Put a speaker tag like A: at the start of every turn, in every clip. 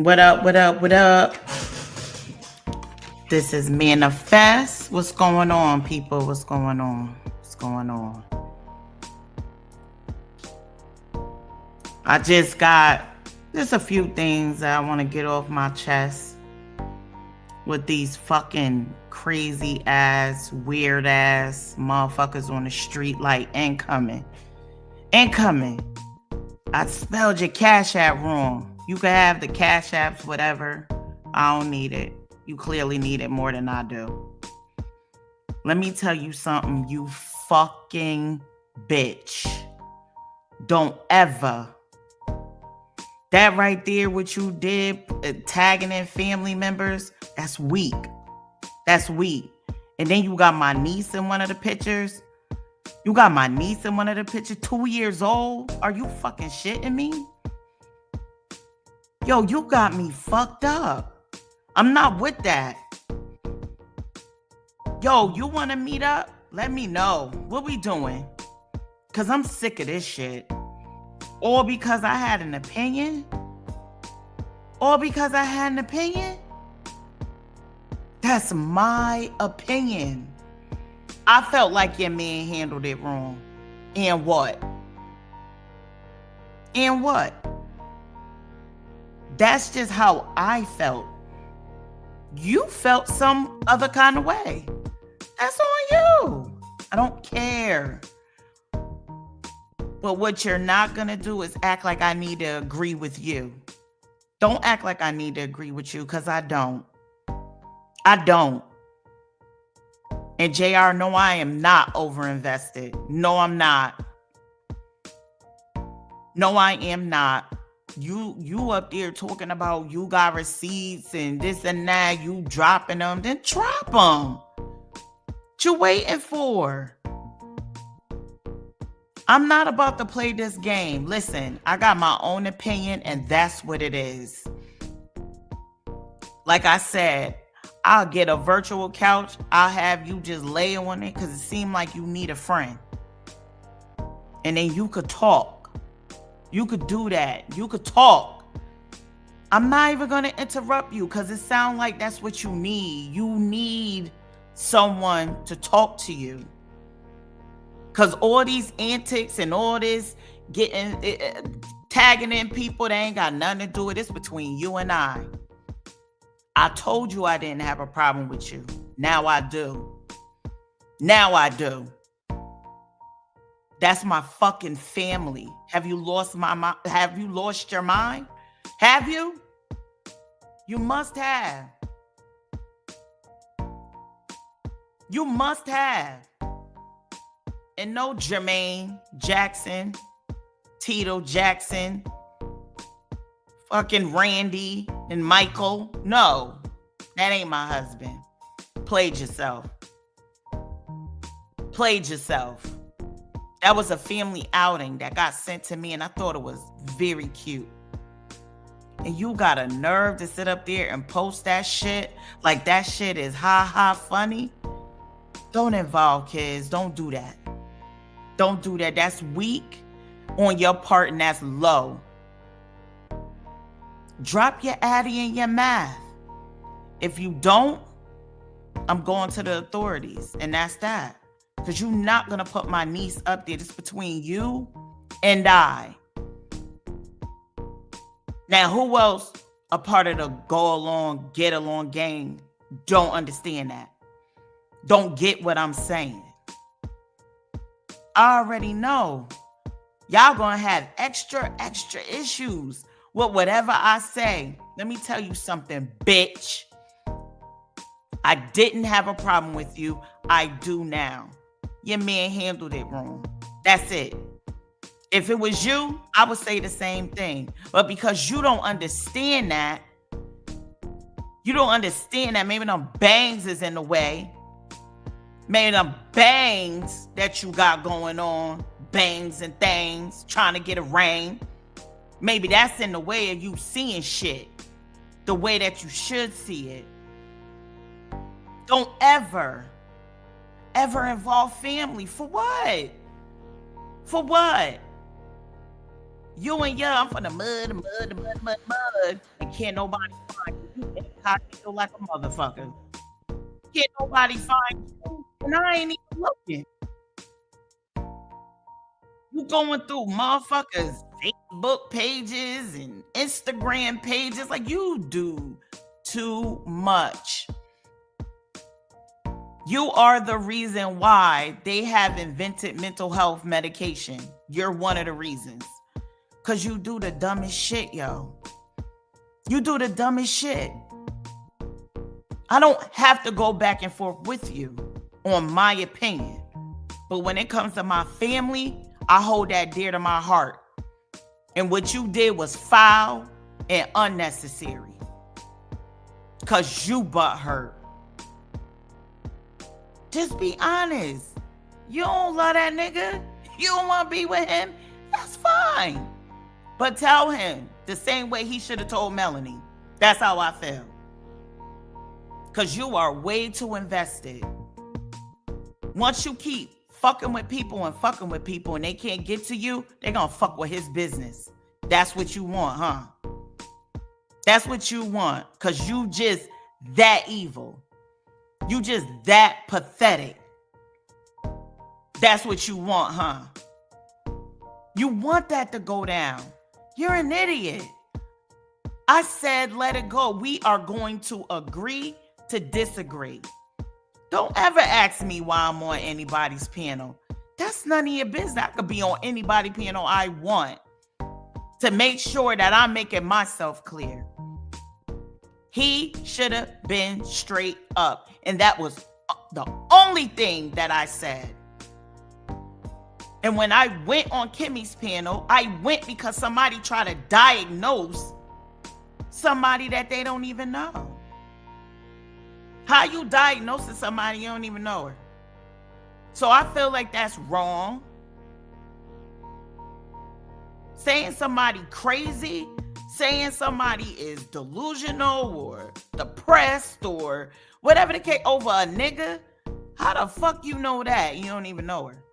A: What up? What up? What up? This is Manifest. What's going on, people? What's going on? What's going on? I just got a few things that I want to get off my chest with these fucking crazy ass, weird ass motherfuckers on the street like incoming. Incoming. I spelled your Cash App wrong. You can have the Cash Apps, whatever. I don't need it. You clearly need it more than I do. Let me tell you something, you fucking bitch. Don't ever. That right there, what you did, tagging in family members, that's weak. That's weak. And then you got my niece in one of the pictures. You got my niece in one of the pictures, 2 years old. Are you fucking shitting me? Yo, you got me fucked up. I'm not with that. Yo, you want to meet up? Let me know. What we doing? Because I'm sick of this shit. Or because I had an opinion? Or because I had an opinion? That's my opinion. I felt like your man handled it wrong. And what? And what? That's just how I felt. You felt some other kind of way. That's on you. I don't care. But what you're not going to do is act like I need to agree with you. Don't act like I need to agree with you, because I don't. I don't. And JR, no, I am not overinvested. No, I'm not. No, I am not. You up there talking about you got receipts and this and that, you dropping them, then drop them. What you waiting for? I'm not about to play this game. Listen, I got my own opinion and that's what it is. Like I said, I'll get a virtual couch. I'll have you just lay on it because it seems like you need a friend. And then you could talk. You could do that. You could talk. I'm not even going to interrupt you because it sounds like that's what you need. You need someone to talk to you. Because all these antics and all this tagging in people, they ain't got nothing to do with it. It's between you and I. I told you I didn't have a problem with you. Now I do. Now I do. That's my fucking family. Have you lost have you lost your mind? Have you? You must have. You must have. And no Jermaine Jackson, Tito Jackson, fucking Randy and Michael. No, that ain't my husband. Played yourself. Played yourself. That was a family outing that got sent to me and I thought it was very cute. And you got a nerve to sit up there and post that shit like that shit is ha funny. Don't involve kids. Don't do that. Don't do that. That's weak on your part and that's low. Drop your Addy and your math. If you don't, I'm going to the authorities and that's that. Because you're not going to put my niece up there. It's between you and I. Now, who else a part of the go along, get along gang don't understand that? Don't get what I'm saying. I already know. Y'all going to have extra issues with whatever I say. Let me tell you something, bitch. I didn't have a problem with you. I do now. Your man handled it wrong. That's it. If it was you, I would say the same thing. But because you don't understand that, maybe them bangs is in the way. Maybe them bangs that you got going on, bangs and things, trying to get a ring. Maybe that's in the way of you seeing shit the way that you should see it. Don't ever involve family. For what? For what? You and I'm from the mud, and can't nobody find you. You incognito like a motherfucker. Can't nobody find you, and I ain't even looking. You going through motherfuckers' Facebook pages and Instagram pages like you do too much. You are the reason why they have invented mental health medication. You're one of the reasons. Because you do the dumbest shit, yo. You do the dumbest shit. I don't have to go back and forth with you on my opinion. But when it comes to my family, I hold that dear to my heart. And what you did was foul and unnecessary. Because you butt hurt. Just be honest. You don't love that nigga? You don't want to be with him? That's fine. But tell him the same way he should have told Melanie. That's how I feel. Because you are way too invested. Once you keep fucking with people and they can't get to you, they're going to fuck with his business. That's what you want, huh? That's what you want. Because you just that evil. You just that pathetic. That's what you want, huh? You want that to go down. You're an idiot. I said let it go. We are going to agree to disagree. Don't ever ask me why I'm on anybody's panel. That's none of your business. I could be on anybody's panel I want to make sure that I'm making myself clear. He should have been straight up. And that was the only thing that I said. And when I went on Kimmy's panel, I went because somebody tried to diagnose somebody that they don't even know. How you diagnosing somebody you don't even know her? So I feel like that's wrong. Saying somebody crazy, saying somebody is delusional or depressed or whatever the case over a nigga, how the fuck you know that? You don't even know her.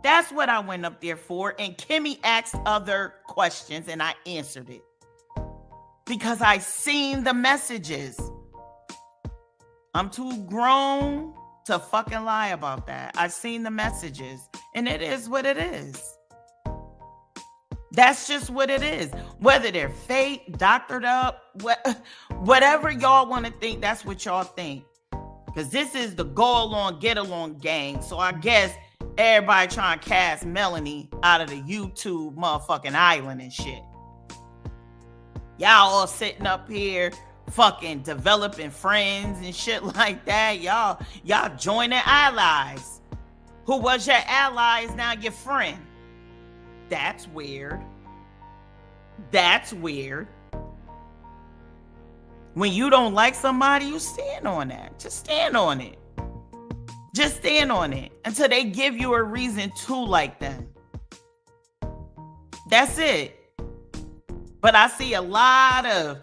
A: That's what I went up there for. And Kimmy asked other questions and I answered it. Because I seen the messages. I'm too grown to fucking lie about that. I've seen the messages. And it is what it is. That's just what it is. Whether they're fake, doctored up, whatever y'all want to think, that's what y'all think. Because this is the go along, get along gang. So I guess everybody trying to cast Melanie out of the YouTube motherfucking island and shit. Y'all all sitting up here fucking developing friends and shit like that. Y'all joining allies. Who was your ally is now your friend. That's weird. That's weird. When you don't like somebody, you stand on that. Just stand on it. Just stand on it until they give you a reason to like them. That's it. But I see a lot of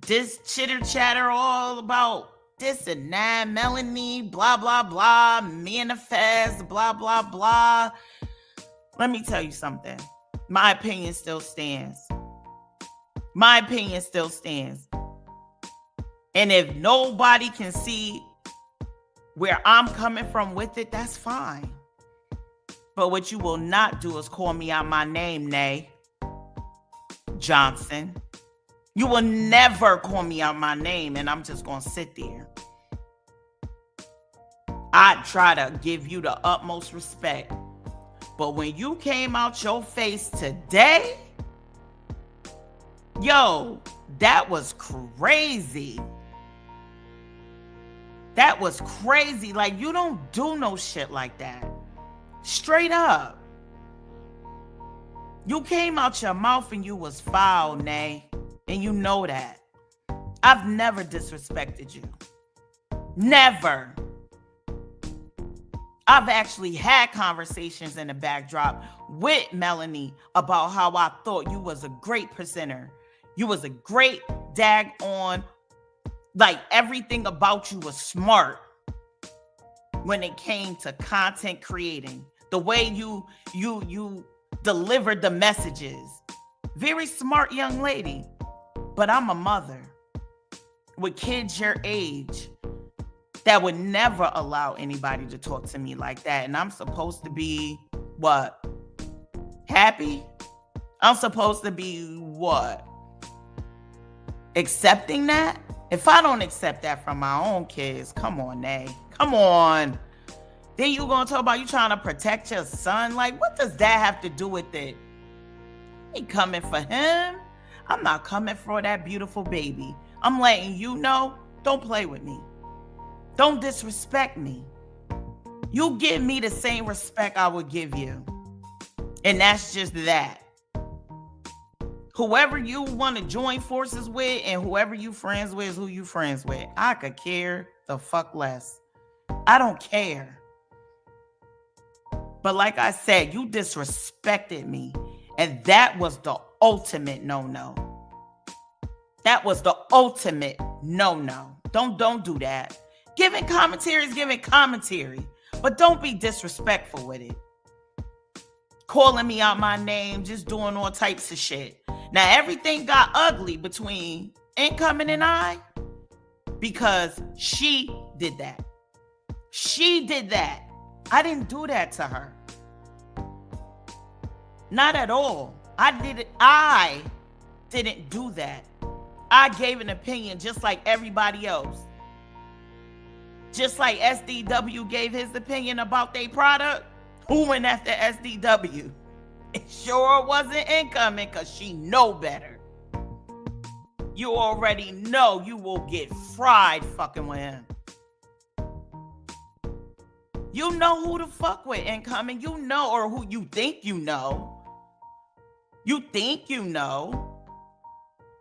A: this chitter chatter all about this and that, Melanie, blah, blah, blah, manifest, blah, blah, blah. Let me tell you something. My opinion still stands. My opinion still stands. And if nobody can see where I'm coming from with it, that's fine. But what you will not do is call me out my name, Nay Johnson. You will never call me out my name and I'm just going to sit there. I try to give you the utmost respect. But when you came out your face today, yo, that was crazy. That was crazy. Like, you don't do no shit like that. Straight up. You came out your mouth and you was foul, Nay. And you know that. I've never disrespected you. Never. I've actually had conversations in the backdrop with Melanie about how I thought you was a great presenter. You was a great daggone, like everything about you was smart when it came to content creating. The way you delivered the messages. Very smart young lady. But I'm a mother with kids your age that would never allow anybody to talk to me like that. And I'm supposed to be, what? Happy? I'm supposed to be, what? Accepting that? If I don't accept that from my own kids, come on, Nay. Come on. Then you gonna talk about you trying to protect your son? Like, what does that have to do with it? I ain't coming for him. I'm not coming for that beautiful baby. I'm letting you know, don't play with me. Don't disrespect me. You give me the same respect I would give you. And that's just that. Whoever you want to join forces with and whoever you friends with is who you friends with. I could care the fuck less. I don't care. But like I said, you disrespected me. And that was the ultimate no-no. That was the ultimate no-no. Don't do that. Giving commentary is giving commentary. But don't be disrespectful with it. Calling me out my name, just doing all types of shit. Now, everything got ugly between Incoming and I because she did that. She did that. I didn't do that to her. Not at all. I didn't do that. I gave an opinion just like everybody else. Just like SDW gave his opinion about their product. Who went after SDW? It sure wasn't Incoming because she know better. You already know you will get fried fucking with him. You know who to fuck with, Incoming. You know, or who you think you know. You think you know.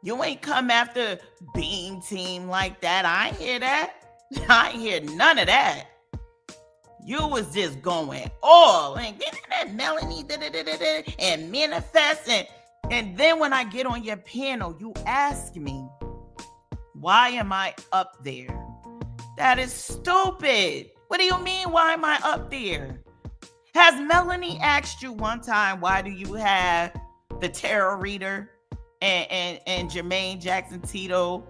A: You ain't come after Beam Team like that. I ain't hear that. I ain't hear none of that. You was just going all and getting that Melanie and manifest. And then when I get on your panel, you ask me, why am I up there? That is stupid. What do you mean, why am I up there? Has Melanie asked you one time, why do you have the Tarot Reader and Jermaine Jackson Tito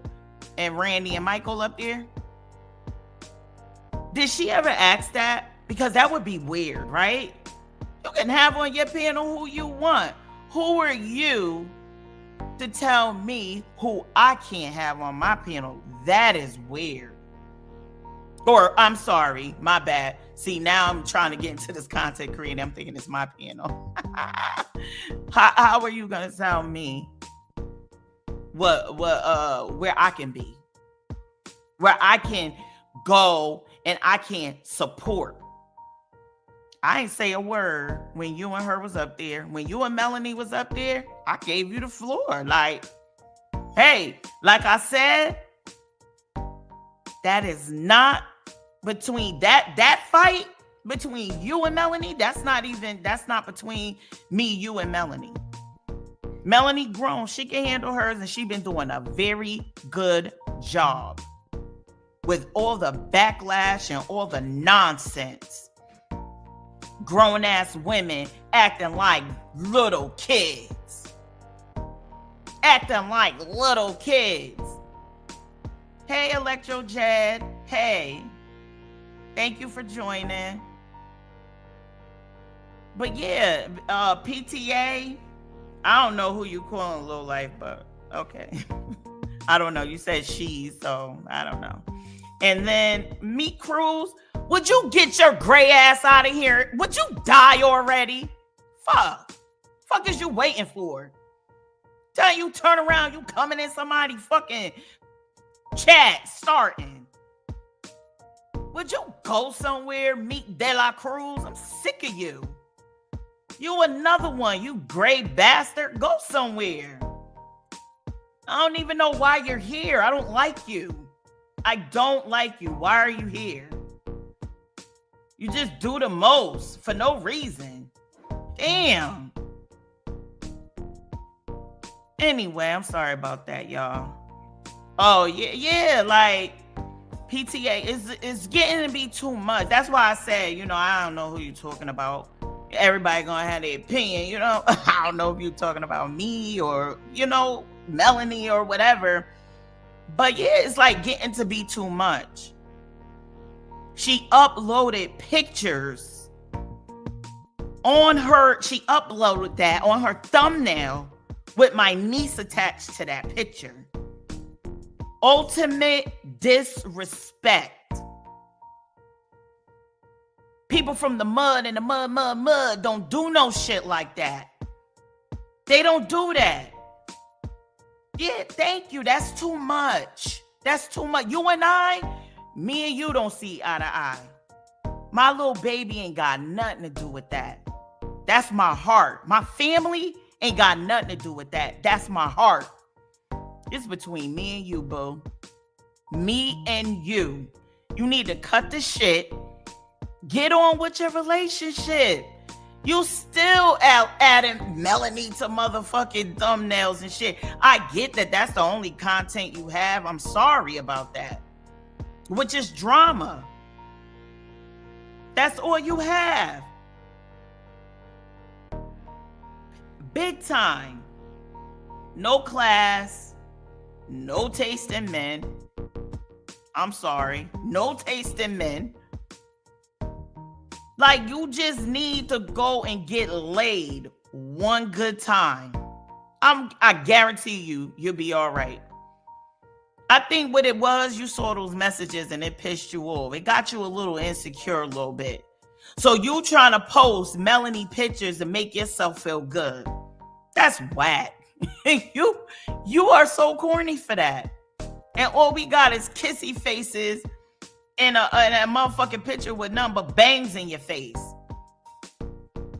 A: and Randy and Michael up there? Did she ever ask that? Because that would be weird, right? You can have on your panel who you want. Who are you to tell me who I can't have on my panel? That is weird. Or, I'm sorry, my bad. See, now I'm trying to get into this content creator. I'm thinking it's my panel. How are you gonna tell me where I can be? Where I can go and I can support. I ain't say a word when you and her was up there. When you and Melanie was up there, I gave you the floor. Like, hey, like I said, that is not between that fight between you and Melanie. That's not between me, you, and Melanie. Melanie grown, she can handle hers, and she been doing a very good job with all the backlash and all the nonsense. Grown ass women acting like little kids. Acting like little kids. Hey, Electro Jed. Hey. Thank you for joining. But yeah, PTA. I don't know who you calling low life, but okay. I don't know. You said she, so I don't know. And then Meat Cruz, would you get your gray ass out of here? Would you die already? Fuck is you waiting for? Tell you turn around, you coming in somebody fucking chat starting. Would you go somewhere, Meet De La Cruz? I'm sick of you. You another one, you gray bastard. Go somewhere. I don't even know why you're here. I don't like you. I don't like you. Why are you here? You just do the most for no reason. Damn. Anyway, I'm sorry about that, y'all. Oh, yeah, like PTA is getting to be too much. That's why I said, I don't know who you're talking about. everybody gonna have their opinion, you know. I don't know if you're talking about me or, you know, Melanie or whatever. But yeah, it's like getting to be too much. She uploaded pictures on her, she uploaded that on her thumbnail with my niece attached to that picture. Ultimate disrespect. People from the mud and the mud don't do no shit like that. They don't do that. Yeah, thank you. That's too much. That's too much. You and I, me and you don't see eye to eye. My little baby ain't got nothing to do with that. That's my heart. My family ain't got nothing to do with that. That's my heart. It's between me and you, boo. Me and you. You need to cut the shit. Get on with your relationship. You still out adding Melanie to motherfucking thumbnails and shit. I get that that's the only content you have. I'm sorry about that. Which is drama. That's all you have. Big time. No class. No taste in men. I'm sorry. No taste in men. Like, you just need to go and get laid one good time. I guarantee you'll be all right. I think what it was, you saw those messages and it pissed you off. It got you a little insecure a little bit. So you trying to post Melanie pictures to make yourself feel good. That's whack. You are so corny for that. And all we got is kissy faces and a motherfucking picture with nothing but bangs in your face.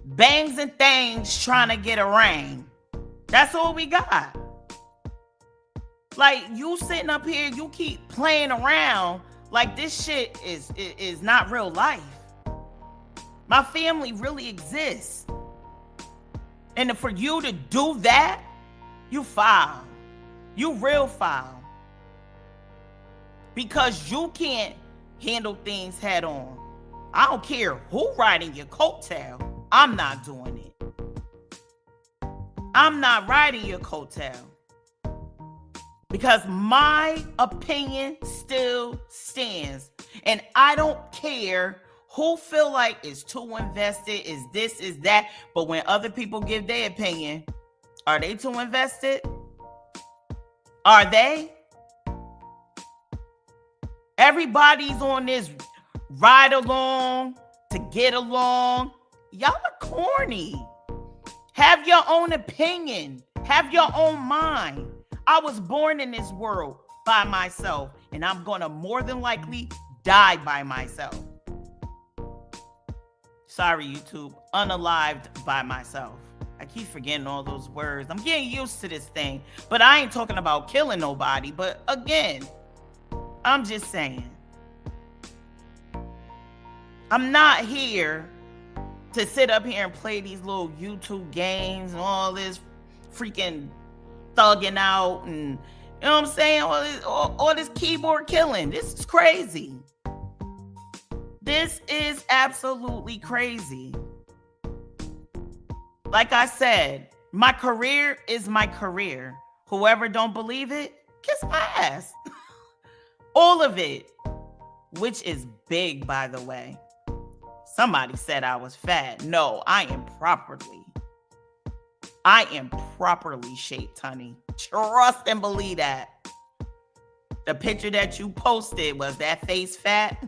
A: Bangs and things trying to get a ring. That's all we got. Like, you sitting up here, you keep playing around like this shit is not real life. My family really exists. And for you to do that, you foul. You real foul. Because you can't handle things head on. I don't care who riding your coattail. I'm not doing it. I'm not riding your coattail. Because my opinion still stands. And I don't care who feel like is too invested, is this, is that. But when other people give their opinion, are they too invested? Are they? Everybody's on this ride along to get along. Y'all are corny. Have your own opinion. Have your own mind. I was born in this world by myself, and I'm going to more than likely die by myself. Sorry, YouTube. Unalived by myself. I keep forgetting all those words. I'm getting used to this thing. But I ain't talking about killing nobody. But again, I'm just saying. I'm not here to sit up here and play these little YouTube games and all this freaking thugging out and, you know what I'm saying? All this keyboard killing. This is crazy. This is absolutely crazy. Like I said, my career is my career. Whoever don't believe it, kiss my ass. All of it. Which is big, by the way. Somebody said I was fat. No, I am properly shaped, honey. Trust and believe that. The picture that you posted, was that face fat?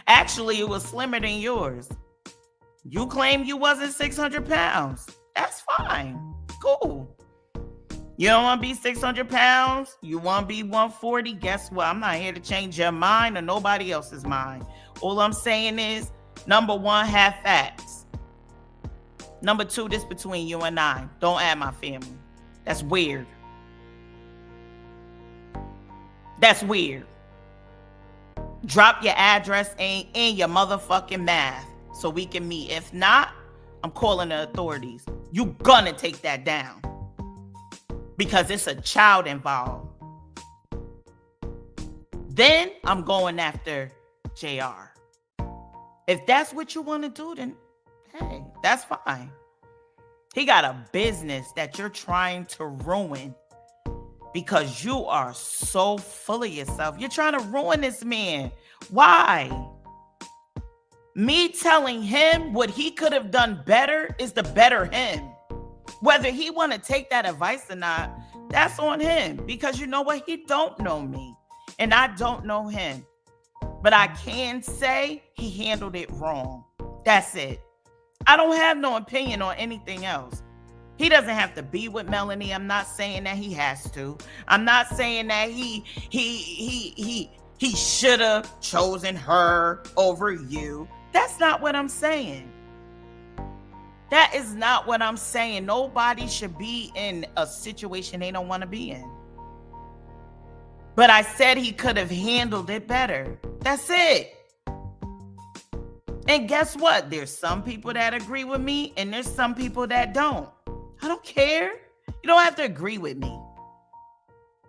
A: Actually, it was slimmer than yours. You claim you wasn't 600 pounds. That's fine. Cool. You don't want to be 600 pounds? You want to be 140? Guess what? I'm not here to change your mind or nobody else's mind. All I'm saying is, number one, have facts. Number two, this between you and I. Don't add my family. That's weird. That's weird. Drop your address and your motherfucking math so we can meet. If not, I'm calling the authorities. You gonna take that down. Because it's a child involved. Then I'm going after JR. If that's what you want to do, then hey. That's fine. He got a business that you're trying to ruin because you are so full of yourself. You're trying to ruin this man. Why? Me telling him what he could have done better is to better him. Whether he want to take that advice or not, that's on him. Because you know what? He don't know me. And I don't know him. But I can say he handled it wrong. That's it. I don't have no opinion on anything else. He doesn't have to be with Melanie. I'm not saying that he has to. I'm not saying that he should have chosen her over you. That's not what I'm saying. That is not what I'm saying. Nobody should be in a situation they don't want to be in. But I said he could have handled it better. That's it. And guess what? There's some people that agree with me and there's some people that don't. I don't care. You don't have to agree with me.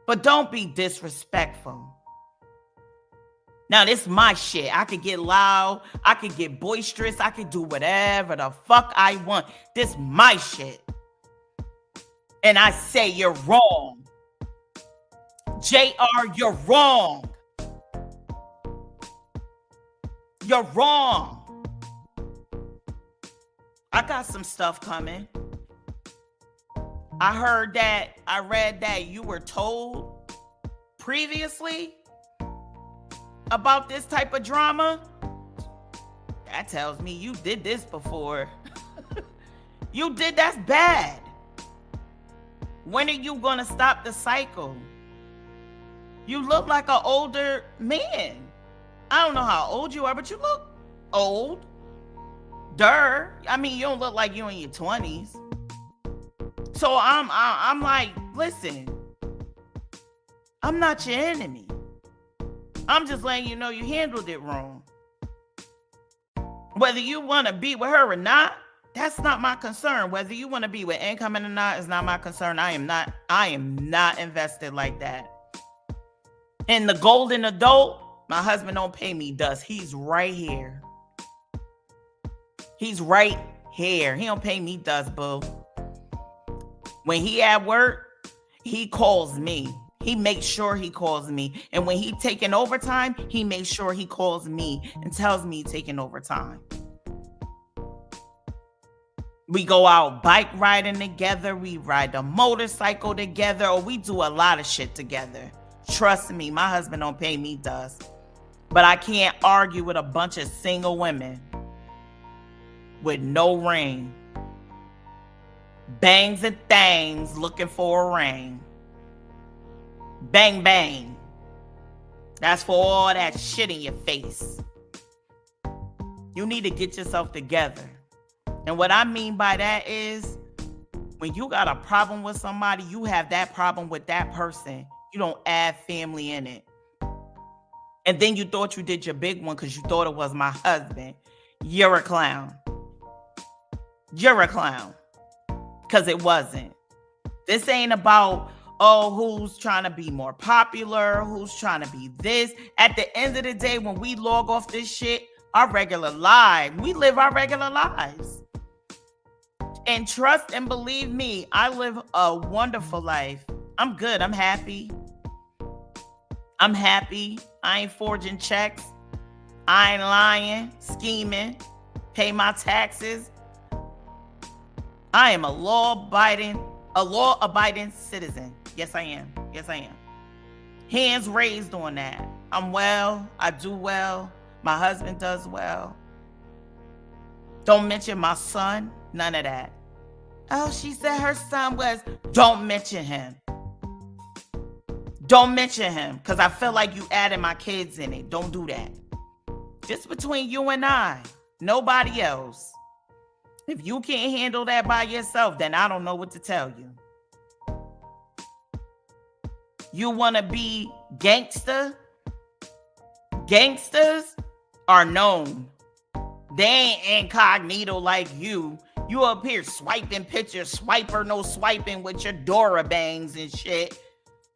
A: But don't be disrespectful. Now, this is my shit. I could get loud. I could get boisterous. I could do whatever the fuck I want. This my shit. And I say you're wrong. JR, you're wrong. You're wrong. I got some stuff coming. I read that you were told previously about this type of drama. That tells me you did this before. You did, that's bad. When are you gonna stop the cycle? You look like an older man. I don't know how old you are, but you look old. I mean, you don't look like you in your 20s. So I'm like, listen, I'm not your enemy. I'm just letting you know you handled it wrong. Whether you want to be with her or not, that's not my concern. Whether you want to be with incoming or not is not my concern. I am not invested like that. And the golden adult, my husband don't pay me dust. He's right here. He's right here. He don't pay me dust, boo. When he at work, he calls me. He makes sure he calls me. And when he taking overtime, he makes sure he calls me and tells me he's taking overtime. We go out bike riding together. We ride a motorcycle together. Or we do a lot of shit together. Trust me, my husband don't pay me dust. But I can't argue with a bunch of single women with no ring. Bangs and things looking for a ring. Bang, bang. That's for all that shit in your face. You need to get yourself together. And what I mean by that is, when you got a problem with somebody, you have that problem with that person. You don't add family in it. And then you thought you did your big one because you thought it was my husband. You're a clown. You're a clown. Because it wasn't. This ain't about, who's trying to be more popular, who's trying to be this. At the end of the day, when we log off this shit, our regular lives, we live our regular lives. And trust and believe me, I live a wonderful life. I'm good. I'm happy. I'm happy. I ain't forging checks. I ain't lying, scheming, pay my taxes. I am a law-abiding citizen. Yes, I am. Yes, I am. Hands raised on that. I'm well. I do well. My husband does well. Don't mention my son. None of that. Oh, she said her son was. Don't mention him. Don't mention him, because I feel like you added my kids in it. Don't do that. Just between you and I. Nobody else. If you can't handle that by yourself, then I don't know what to tell you. You want to be gangster? Gangsters are known. They ain't incognito like you. You up here swiping pictures, swiper no swiping with your Dora bangs and shit.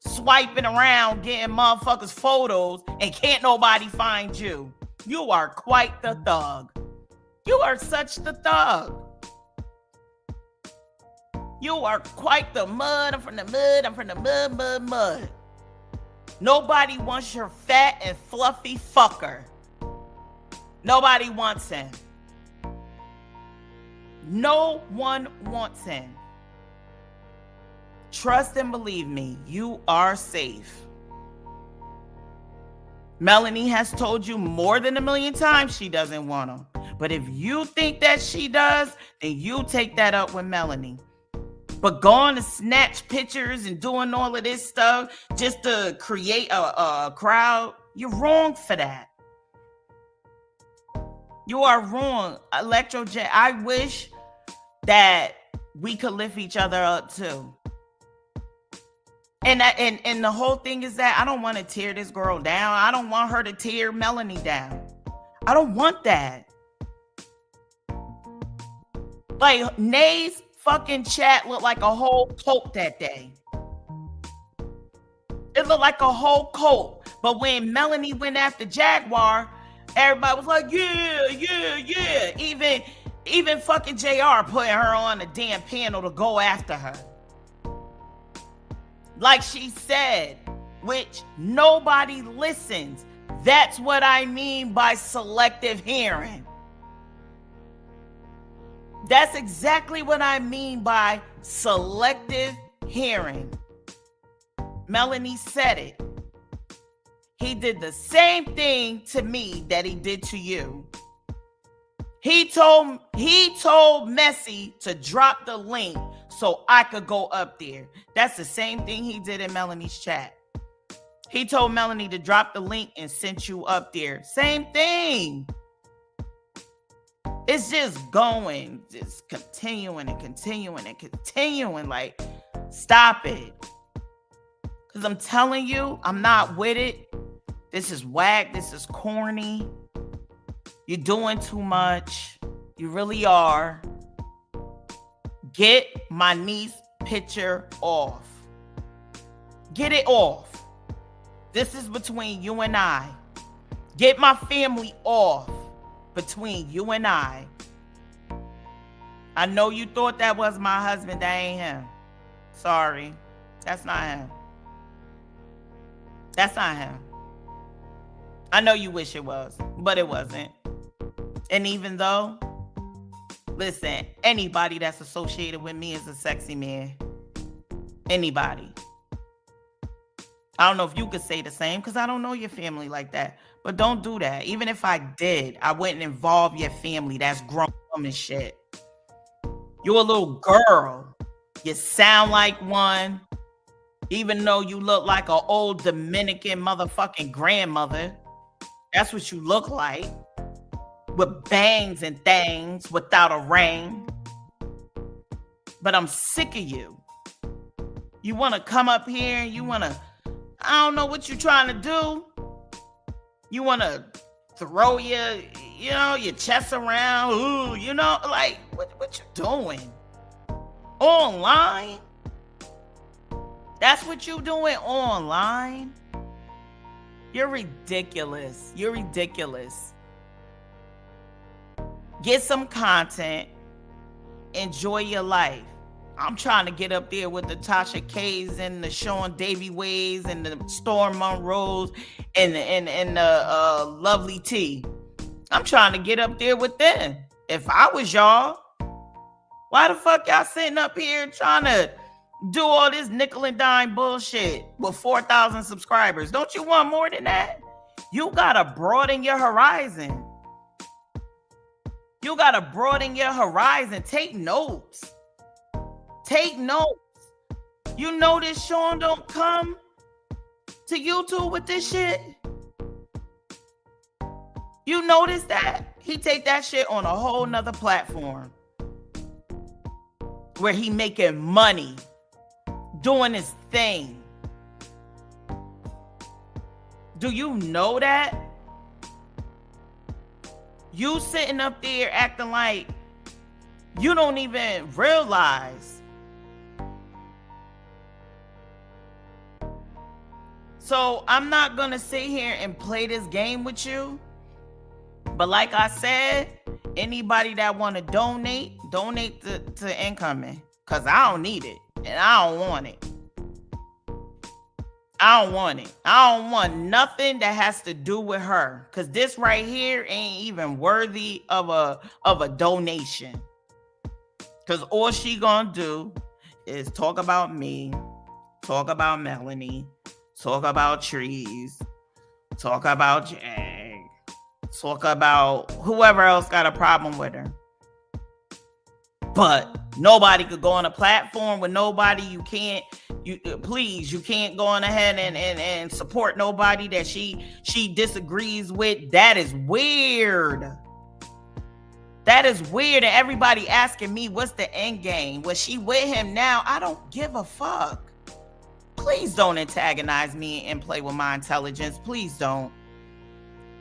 A: Swiping around, getting motherfuckers photos, and can't nobody find you. You are quite the thug. You are such the thug. You are quite the mud. I'm from the mud. I'm from the mud. Nobody wants your fat and fluffy fucker. Nobody wants him. No one wants him. Trust and believe me, you are safe. Melanie has told you more than 1,000,000 times she doesn't want him. But if you think that she does, then you take that up with Melanie. But going to snatch pictures and doing all of this stuff just to create a crowd, you're wrong for that. You are wrong. Electro J, I wish that we could lift each other up too. And the whole thing is that I don't want to tear this girl down. I don't want her to tear Melanie down. I don't want that. Like, Nay's fucking chat looked like a whole cult that day. It looked like a whole cult. But when Melanie went after Jaguar, everybody was like, yeah. Even fucking JR putting her on a damn panel to go after her. Like she said, which nobody listens. That's what I mean by selective hearing. That's exactly what I mean by selective hearing. Melanie said it. He did the same thing to me that he did to you. He told Messi to drop the link so I could go up there. That's the same thing he did in Melanie's chat. He told Melanie to drop the link and sent you up there. Same thing. It's just going, just continuing. Like, stop it. Because I'm telling you, I'm not with it. This is whack. This is corny. You're doing too much. You really are. Get my niece picture off. Get it off. This is between you and I. Get my family off between you and I. I know you thought that was my husband. That ain't him. Sorry. That's not him. That's not him. I know you wish it was, but it wasn't. And even though, listen, anybody that's associated with me is a sexy man. Anybody. I don't know if you could say the same because I don't know your family like that. But don't do that. Even if I did, I wouldn't involve your family. That's grown woman shit. You're a little girl. You sound like one. Even though you look like an old Dominican motherfucking grandmother. That's what you look like. With bangs and things without a ring. But I'm sick of you. You want to come up here and you want to, I don't know what you're trying to do. You want to throw your chest around. Ooh, like, what you doing? Online? That's what you doing online? You're ridiculous. You're ridiculous. Get some content. Enjoy your life. I'm trying to get up there with the Tasha K's and the Sean Davy Ways and the Storm Monroes and the Lovely T. I'm trying to get up there with them. If I was y'all, why the fuck y'all sitting up here trying to do all this nickel and dime bullshit with 4,000 subscribers? Don't you want more than that? You gotta broaden your horizon. You gotta broaden your horizon. Take notes. Take notes. You notice Sean don't come to YouTube with this shit? You notice that? He take that shit on a whole nother platform where he making money, doing his thing. Do you know that? You sitting up there acting like you don't even realize. So I'm not going to sit here and play this game with you. But like I said, anybody that want to donate to Incoming. because I don't need it and I don't want it. I don't want it. I don't want nothing that has to do with her, because this right here ain't even worthy of a donation. Because all she gonna do is talk about me, talk about Melanie, talk about Trees, talk about Jag, talk about whoever else got a problem with her. But nobody could go on a platform with nobody. You can't go on ahead and support nobody that she disagrees with. That is weird. That is weird. And everybody asking me, what's the end game? Was she with him now? I don't give a fuck. Please don't antagonize me and play with my intelligence. Please don't.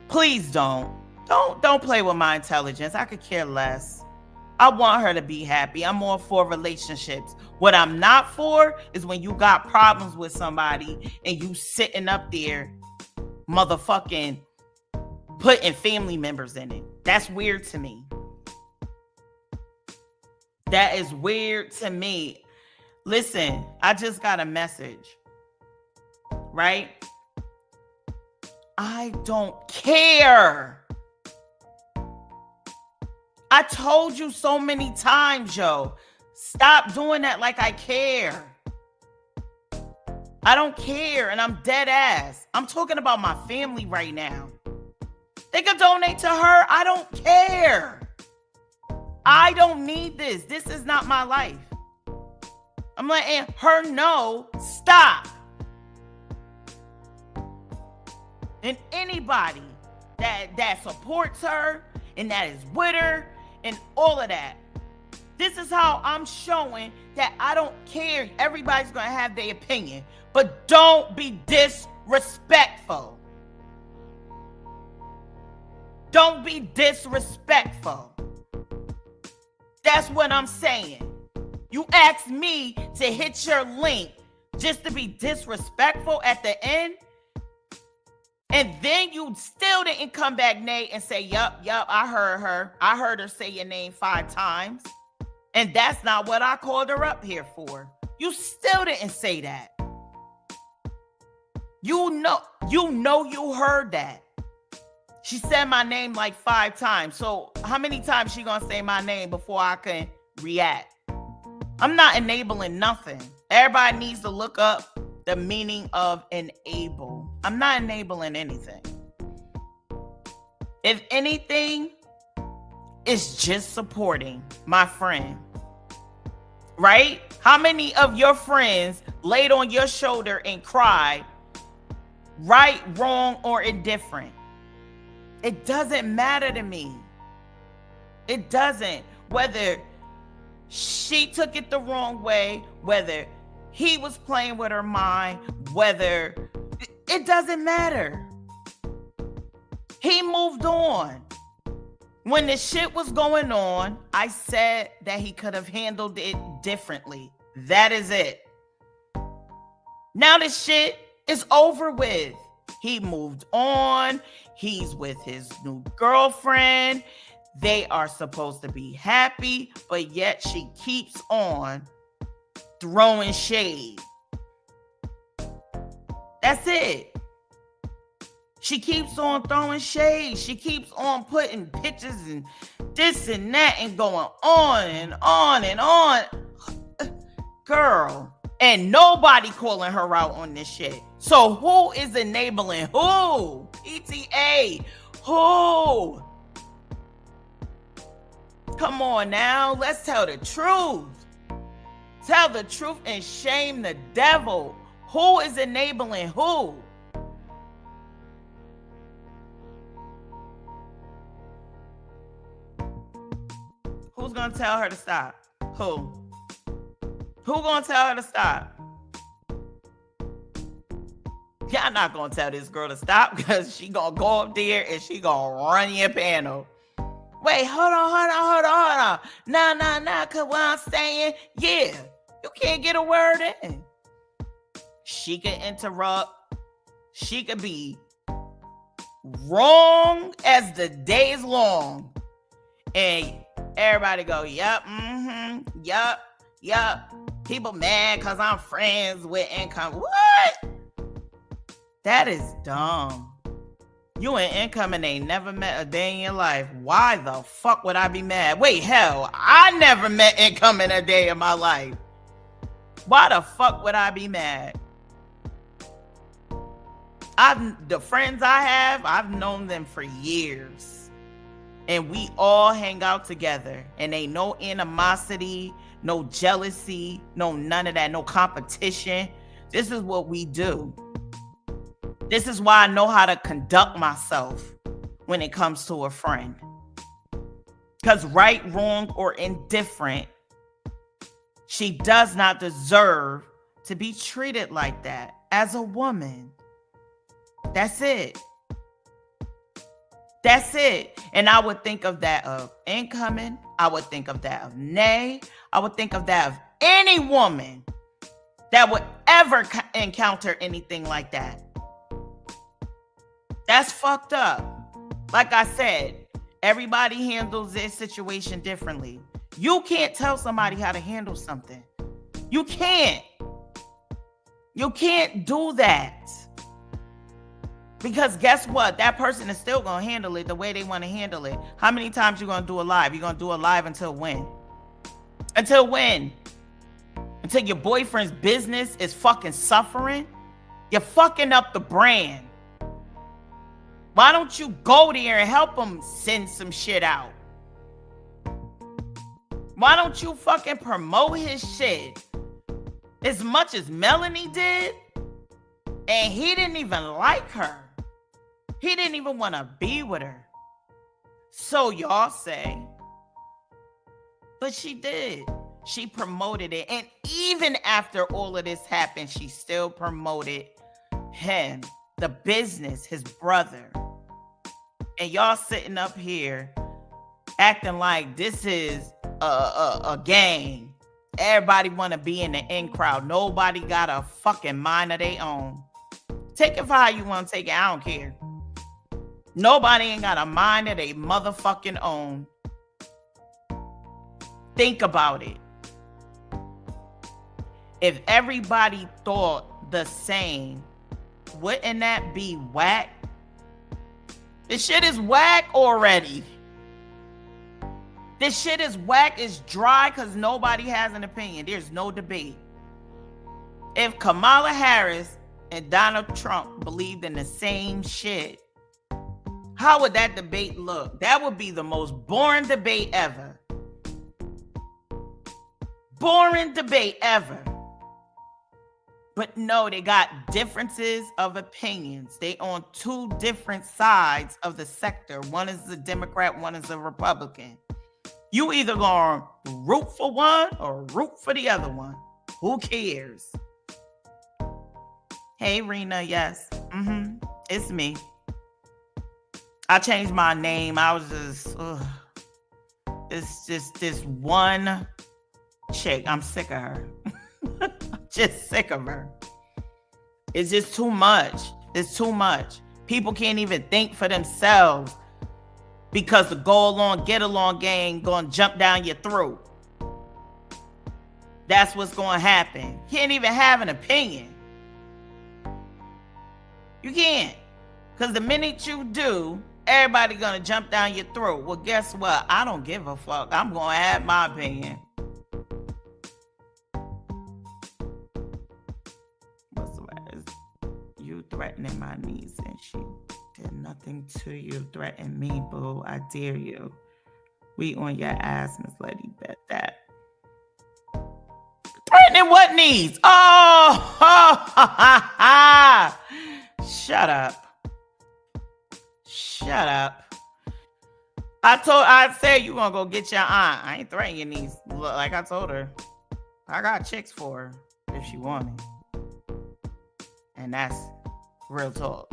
A: Please don't. Don't play with my intelligence. I could care less. I want her to be happy. I'm all for relationships. What I'm not for is when you got problems with somebody and you sitting up there motherfucking putting family members in it. That's weird to me. That is weird to me. Listen, I just got a message, right? I don't care. I told you so many times, yo. Stop doing that like I care. I don't care, and I'm dead ass. I'm talking about my family right now. They could donate to her. I don't care. I don't need this. This is not my life. I'm letting her know, stop. And anybody that supports her and that is with her and all of that. This is how I'm showing that I don't care. Everybody's going to have their opinion, but don't be disrespectful. Don't be disrespectful. That's what I'm saying. You asked me to hit your link just to be disrespectful at the end. And then you still didn't come back, Nate, and say, yup, I heard her. I heard her say your name 5 times. And that's not what I called her up here for. You still didn't say that. You know you heard that. She said my name like 5 times. So how many times she gonna say my name before I can react? I'm not enabling nothing. Everybody needs to look up the meaning of enable. I'm not enabling anything. If anything, it's just supporting my friend. Right? How many of your friends laid on your shoulder and cried, right, wrong, or indifferent? It doesn't matter to me. It doesn't. Whether she took it the wrong way, whether he was playing with her mind, whether it doesn't matter. He moved on. When the shit was going on, I said that he could have handled it differently. That is it. Now the shit is over with. He moved on. He's with his new girlfriend. They are supposed to be happy, but yet she keeps on throwing shade. That's it. She keeps on throwing shade. She keeps on putting pictures and this and that and going on and on and on. Girl. And nobody calling her out on this shit. So who is enabling who? PTA. Who? Come on now. Let's tell the truth. Tell the truth and shame the devil. Who is enabling who? Who's gonna tell her to stop? Who? Who gonna tell her to stop? Y'all not gonna tell this girl to stop because she gonna go up there and she gonna run your panel. Wait, hold on. Nah, cause what I'm saying, yeah, you can't get a word in. She can interrupt. She could be wrong as the day is long. And everybody go, yup, yup. Yup. People mad because I'm friends with income. What? That is dumb. You and income and they never met a day in your life. Why the fuck would I be mad? Wait, hell, I never met income in a day in my life. Why the fuck would I be mad? The friends I have, I've known them for years. And we all hang out together. And ain't no animosity, no jealousy, no none of that, no competition. This is what we do. This is why I know how to conduct myself when it comes to a friend. Because right, wrong, or indifferent, she does not deserve to be treated like that as a woman. That's it. That's it. And I would think of that of incoming. I would think of that of Nay. I would think of that of any woman that would ever encounter anything like that. That's fucked up. Like I said, everybody handles their situation differently. You can't tell somebody how to handle something. You can't. You can't do that. Because guess what? That person is still going to handle it the way they want to handle it. How many times you going to do a live? You're going to do a live until when? Until when? Until your boyfriend's business is fucking suffering? You're fucking up the brand. Why don't you go there and help him send some shit out? Why don't you fucking promote his shit? As much as Melanie did, and he didn't even like her. He didn't even want to be with her. So y'all say. But she did. She promoted it. And even after all of this happened, she still promoted him, the business, his brother. And y'all sitting up here acting like this is a game. Everybody want to be in the in crowd. Nobody got a fucking mind of their own. Take it for how you want to take it. I don't care. Nobody ain't got a mind of their motherfucking own. Think about it. If everybody thought the same, wouldn't that be whack? This shit is whack already. This shit is whack. It's dry because nobody has an opinion. There's no debate. If Kamala Harris and Donald Trump believed in the same shit, how would that debate look? That would be the most boring debate ever. Boring debate ever. But no, they got differences of opinions. They on two different sides of the sector. One is a Democrat, one is a Republican. You either gonna root for one or root for the other one. Who cares? Hey, Rena, yes. It's me. I changed my name. I was just, it's just this one chick. I'm sick of her. Just sick of her. It's just too much. It's too much. People can't even think for themselves because the go along, get along gang gonna jump down your throat. That's what's gonna happen. Can't even have an opinion. You can't. Because the minute you do, everybody gonna jump down your throat. Well, guess what? I don't give a fuck. I'm gonna have my opinion. You threatening my niece and she did nothing to you. Threaten me, boo. I dare you. We on your ass, Miss Lady. Bet that. Threatening what niece? Oh, shut up. Shut up. I said you gonna go get your aunt. I ain't threatening your niece. Like I told her, I got chicks for her if she wanted. And that's real talk.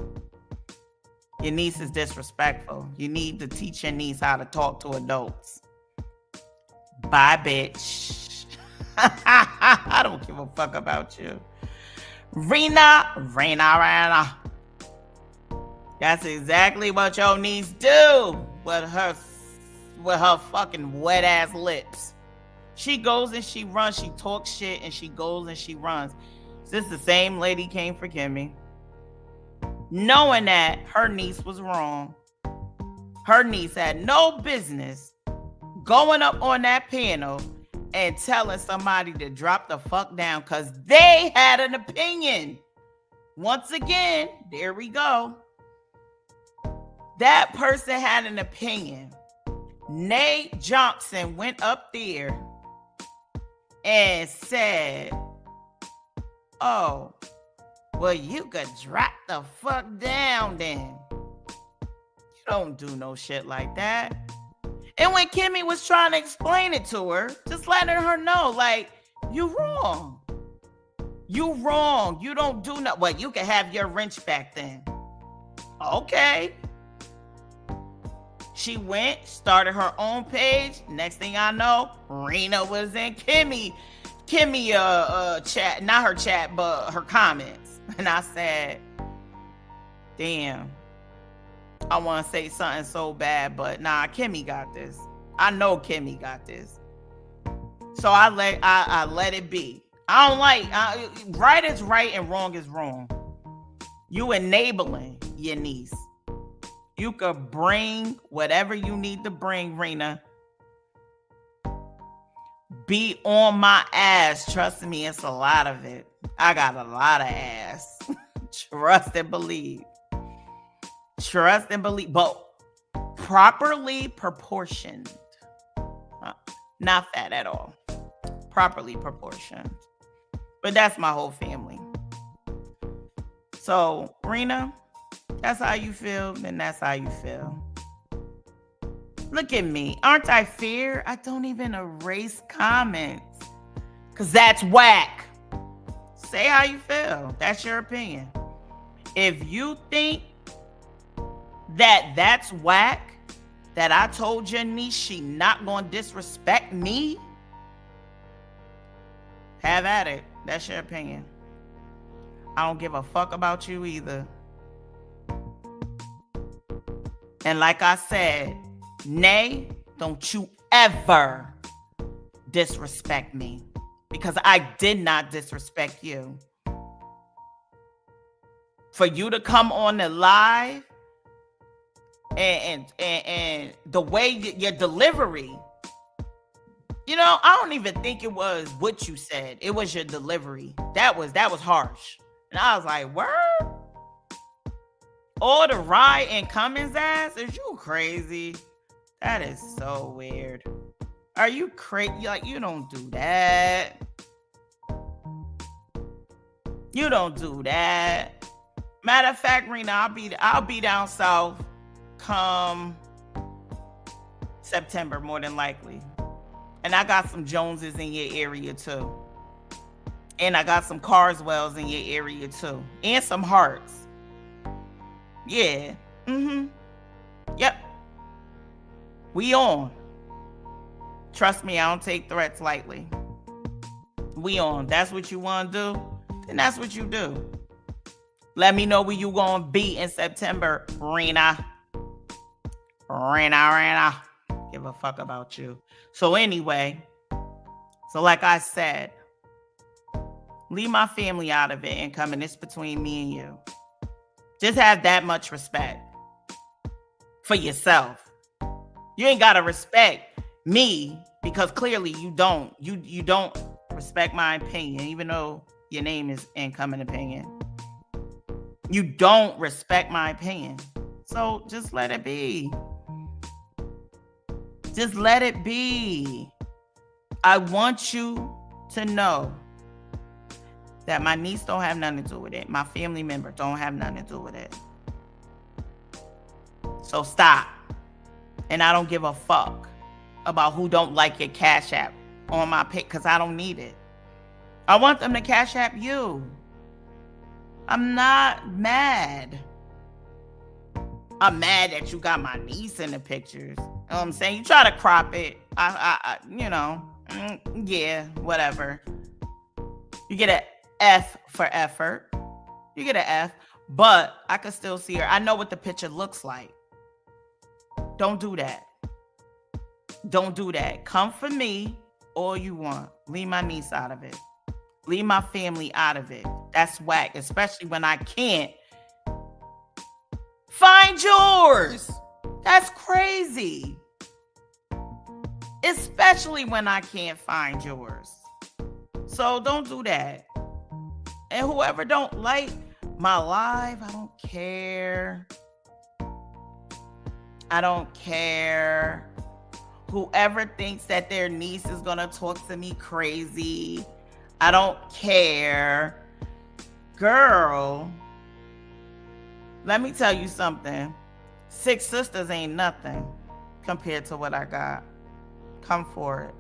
A: Your niece is disrespectful. You need to teach your niece how to talk to adults. Bye, bitch. I don't give a fuck about you. Rena. That's exactly what your niece do with her fucking wet ass lips. She goes and she runs. She talks shit and she goes and she runs. This the same lady came for Kimmy, knowing that her niece was wrong. Her niece had no business going up on that panel and telling somebody to drop the fuck down because they had an opinion. Once again, there we go. That person had an opinion. Nate Johnson went up there and said, oh, well, you could drop the fuck down then. You don't do no shit like that. And when Kimmy was trying to explain it to her, just letting her know, like, you wrong. You wrong. You don't do nothing. Well, you can have your wrench back then. Okay. She went, started her own page. Next thing I know, Rena was in Kimmy chat, not her chat, but her comments. And I said, damn, I want to say something so bad, but nah, Kimmy got this. I know Kimmy got this. So I let it be. I don't like, right is right and wrong is wrong. You enabling your niece. You could bring whatever you need to bring, Rena. Be on my ass. Trust me, it's a lot of it. I got a lot of ass. Trust and believe. Trust and believe. But properly proportioned. Not fat at all. Properly proportioned. But that's my whole family. So, Rena, that's how you feel, then that's how you feel. Look at me. Aren't I fair? I don't even erase comments. Because that's whack. Say how you feel. That's your opinion. If you think that that's whack, that I told your niece she not going to disrespect me, have at it. That's your opinion. I don't give a fuck about you either. And like I said, Nay, don't you ever disrespect me, because I did not disrespect you. For you to come on the live and the way your delivery, you know, I don't even think it was what you said. It was your delivery. That was harsh. And I was like, word? All the ride and Cummins ass? Is you crazy? That is so weird. Are you crazy? Like, you don't do that. You don't do that. Matter of fact, Rena, I'll be down south come September, more than likely. And I got some Joneses in your area too. And I got some Carswells in your area too. And some Hearts. Yeah. Yep. We on. Trust me, I don't take threats lightly. We on. That's what you want to do? Then that's what you do. Let me know where you gonna be in September, Rena. Rena. Give a fuck about you. So anyway, like I said, leave my family out of it and come in. It's between me and you. Just have that much respect for yourself. You ain't gotta respect me because clearly you don't. You don't respect my opinion, even though your name is Incoming Opinion. You don't respect my opinion. So just let it be. Just let it be. I want you to know that my niece don't have nothing to do with it. My family member don't have nothing to do with it. So stop. And I don't give a fuck about who don't like your Cash App on my pic, because I don't need it. I want them to Cash App you. I'm not mad. I'm mad that you got my niece in the pictures. You know what I'm saying? You try to crop it. I you know, yeah, whatever. You get an F for effort. You get an F, but I can still see her. I know what the picture looks like. Don't do that. Don't do that. Come for me all you want. Leave my niece out of it. Leave my family out of it. That's whack, especially when I can't find yours. That's crazy. Especially when I can't find yours. So don't do that. And whoever don't like my live, I don't care. I don't care. Whoever thinks that their niece is gonna talk to me crazy, I don't care. Girl, let me tell you something. 6 sisters ain't nothing compared to what I got. Come for it.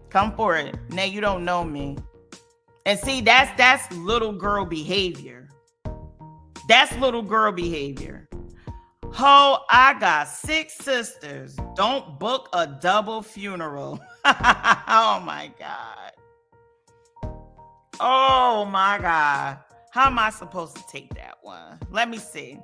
A: Come for it. Now you don't know me. And see, that's little girl behavior. That's little girl behavior. Ho, I got 6 sisters. Don't book a double funeral. Oh my God. Oh my God. How am I supposed to take that one? Let me see.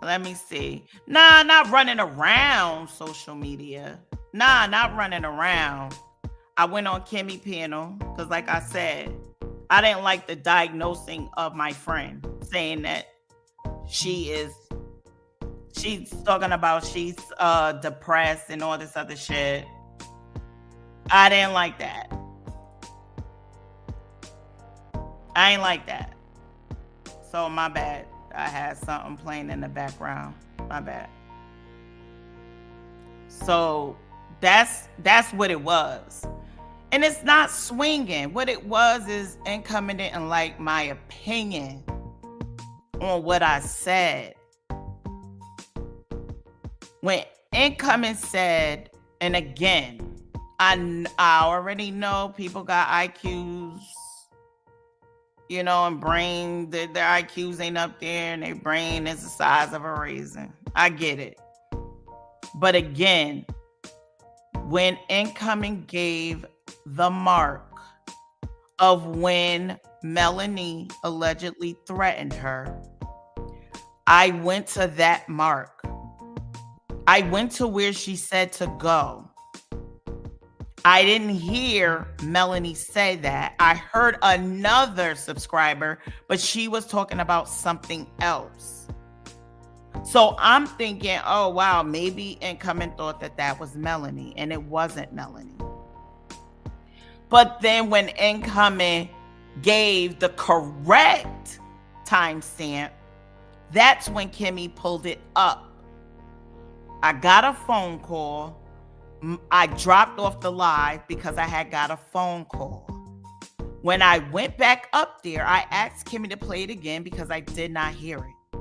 A: Let me see. Nah, not running around social media. Nah, not running around. I went on Kimmy panel because, like I said, I didn't like the diagnosing of my friend, saying that she's talking about she's depressed and all this other shit. I didn't like that. I ain't like that. So my bad. I had something playing in the background. My bad. So that's what it was. And it's not swinging. What it was is Incoming didn't like my opinion on what I said. When Incoming said, and again, I already know people got IQs, you know, and brain, their IQs ain't up there and their brain is the size of a raisin. I get it. But again, when Incoming gave the mark of when Melanie allegedly threatened her, I went to that mark. I went to where she said to go. I didn't hear Melanie say that. I heard another subscriber, but she was talking about something else. So I'm thinking, oh, wow, maybe Incoming thought that was Melanie, and it wasn't Melanie. But then when Incoming gave the correct timestamp, that's when Kimmy pulled it up. I got a phone call. I dropped off the live because I had got a phone call. When I went back up there, I asked Kimmy to play it again because I did not hear it.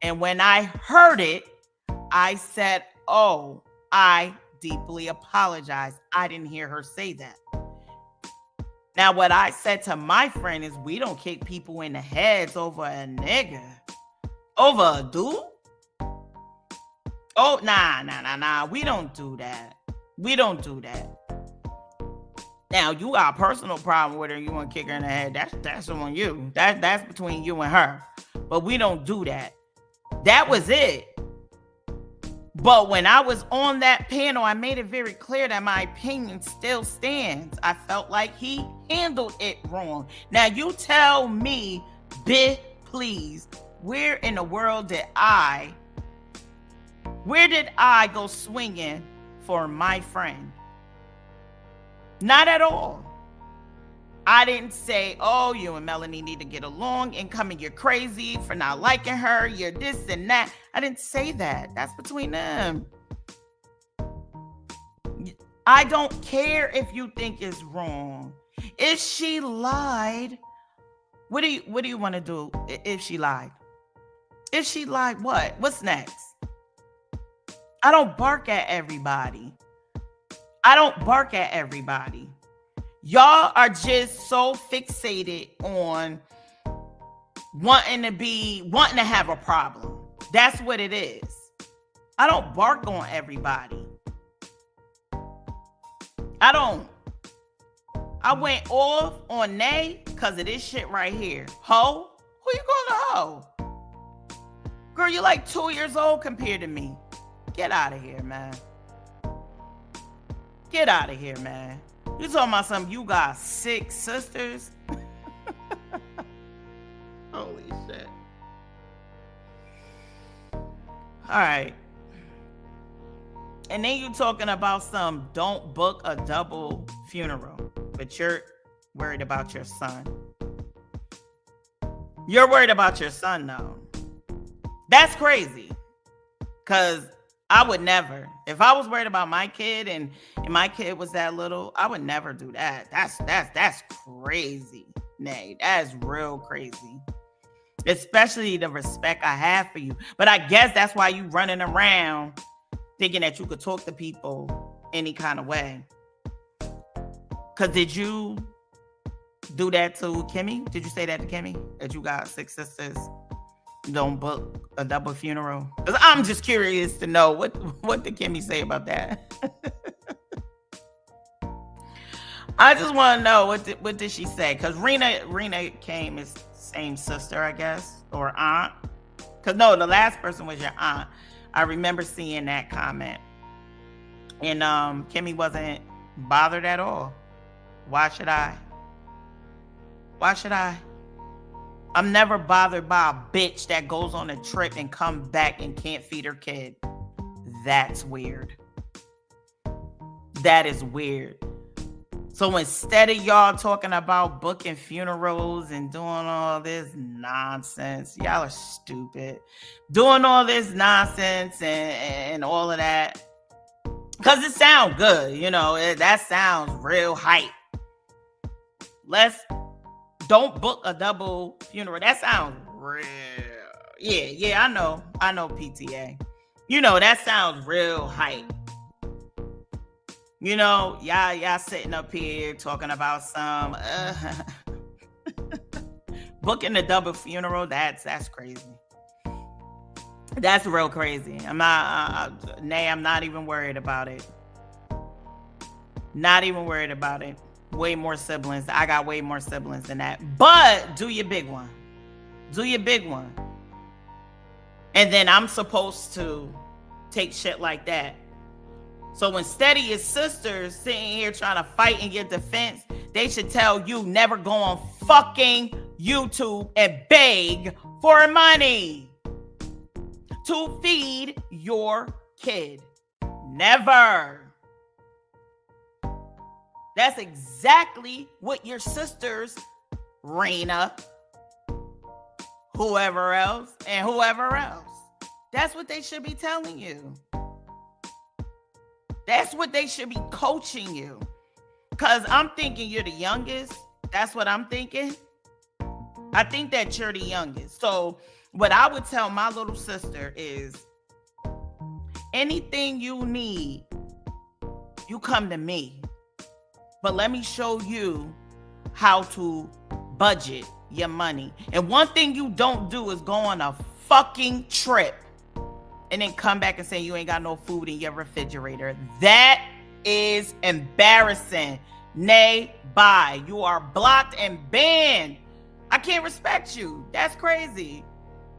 A: And when I heard it, I said, oh, I deeply apologize. I didn't hear her say that. Now, what I said to my friend is we don't kick people in the heads over a nigga. Over a dude? Oh, nah. We don't do that. We don't do that. Now, you got a personal problem with her, you want to kick her in the head, that's on you. That's between you and her. But we don't do that. That was it. But when I was on that panel, I made it very clear that my opinion still stands. I felt like he handled it wrong. Now, you tell me, please, where in the world did I go swinging for my friend? Not at all. I didn't say, oh, you and Melanie need to get along. Incoming, you're crazy for not liking her. You're this and that. I didn't say that. That's between them. I don't care if you think it's wrong. If she lied, what do you want to do if she lied? If she lied, what? What's next? I don't bark at everybody. Y'all are just so fixated on wanting to have a problem. That's what it is. I don't bark on everybody. I don't. I went off on Nay because of this shit right here. Ho? Who you calling a hoe? Girl, you're like 2 years old compared to me. Get out of here, man. Get out of here, man. You talking about something? You got 6 sisters? Holy shit. All right. And then you talking about some don't book a double funeral, but you're worried about your son. You're worried about your son, though. That's crazy. Because I would never. If I was worried about my kid and my kid was that little, I would never do that. That's crazy, Nay. That's real crazy. Especially the respect I have for you. But I guess that's why you running around thinking that you could talk to people any kind of way. Because did you do that to Kimmy? Did you say that to Kimmy? That you got 6 sisters? Don't book a double funeral? Because I'm just curious to know what did Kimmy say about that? I just want to know what did she say? Because Rena came as same sister, I guess, or aunt. Because no, the last person was your aunt. I remember seeing that comment. And Kimmy wasn't bothered at all. Why should I? Why should I? I'm never bothered by a bitch that goes on a trip and comes back and can't feed her kid. That's weird. That is weird. So instead of y'all talking about booking funerals and doing all this nonsense, y'all are stupid. Doing all this nonsense and all of that. Because it sounds good, you know, that sounds real hype. Don't book a double funeral. That sounds real. Yeah, I know PTA. You know, that sounds real hype. You know, y'all sitting up here talking about some booking a double funeral. That's crazy. That's real crazy. I'm not even worried about it. Not even worried about it. Way more siblings. I got way more siblings than that. But do your big one. Do your big one. And then I'm supposed to take shit like that. So instead of your sisters sitting here trying to fight in your defense, they should tell you never go on fucking YouTube and beg for money to feed your kid. Never. That's exactly what your sisters, Rena, whoever else, that's what they should be telling you. That's what they should be coaching you. Because I'm thinking you're the youngest. That's what I'm thinking. I think that you're the youngest. So what I would tell my little sister is, anything you need, you come to me. But let me show you how to budget your money. And one thing you don't do is go on a fucking trip and then come back and say you ain't got no food in your refrigerator. That is embarrassing. Nay, bye. You are blocked and banned. I can't respect you. That's crazy.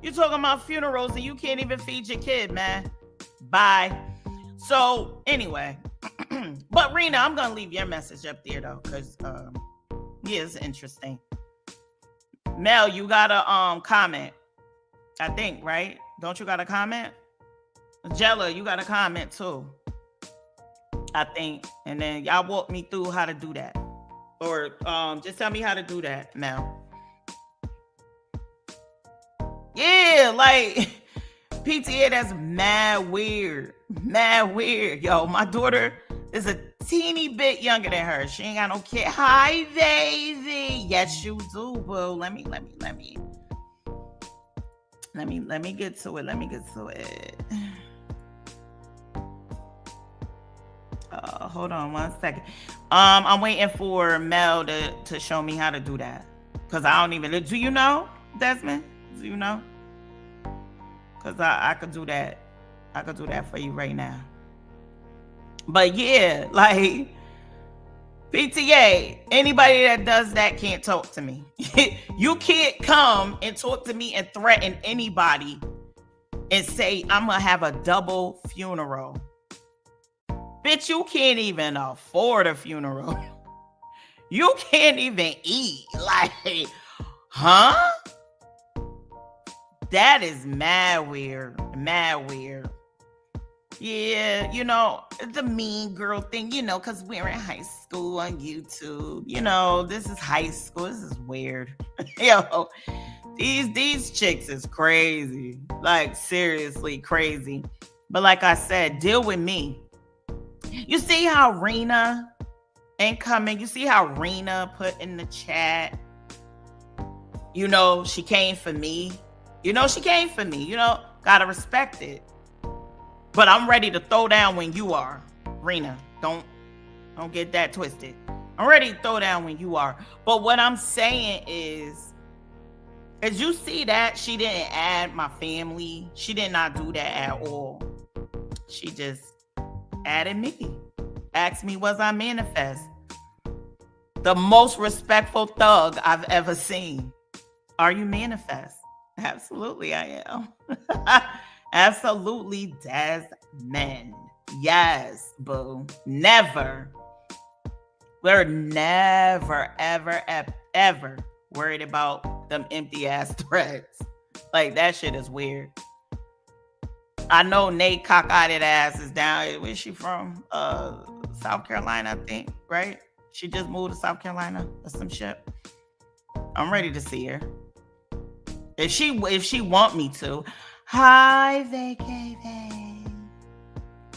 A: You're talking about funerals and you can't even feed your kid, man. Bye. So, anyway. But, Rena, I'm going to leave your message up there, though, because, yeah, it's interesting. Mel, you got a comment, I think, right? Don't you got a comment? Jella, you got a comment too, I think. And then y'all walk me through how to do that. Or just tell me how to do that, Mel. Yeah, like PTA, that's mad weird. Mad weird. Yo, my daughter is a teeny bit younger than her. She ain't got no kid. Hi, Daisy. Yes, you do, boo. Let me get to it. Let me get to it. Hold on 1 second. I'm waiting for Mel to show me how to do that. Because I don't even... Do you know, Desmond? Do you know? Because I could do that. I could do that for you right now. But yeah, like... PTA, anybody that does that can't talk to me. You can't come and talk to me and threaten anybody and say, I'm going to have a double funeral. Bitch, you can't even afford a funeral. You can't even eat. Like, huh? That is mad weird. Mad weird. Yeah, you know, the mean girl thing, you know, because we're in high school on YouTube. You know, this is high school. This is weird. Yo, these chicks is crazy. Like, seriously crazy. But like I said, deal with me. You see how Rena incoming? You see how Rena put in the chat? You know, she came for me. You know, she came for me. You know, gotta respect it. But I'm ready to throw down when you are, Rena. Don't get that twisted. I'm ready to throw down when you are. But what I'm saying is, as you see that, she didn't add my family. She did not do that at all. She just added me. Asked me, was I manifest? The most respectful thug I've ever seen. Are you manifest? Absolutely, I am. Absolutely, Desmond. Yes, boo. Never. We're never, ever, ever worried about them empty ass threats. Like, that shit is weird. I know Nate cockeyed ass is down. Where's she from? South Carolina, I think, right? She just moved to South Carolina or some shit. I'm ready to see her. If she want me to. Hi, Vacay.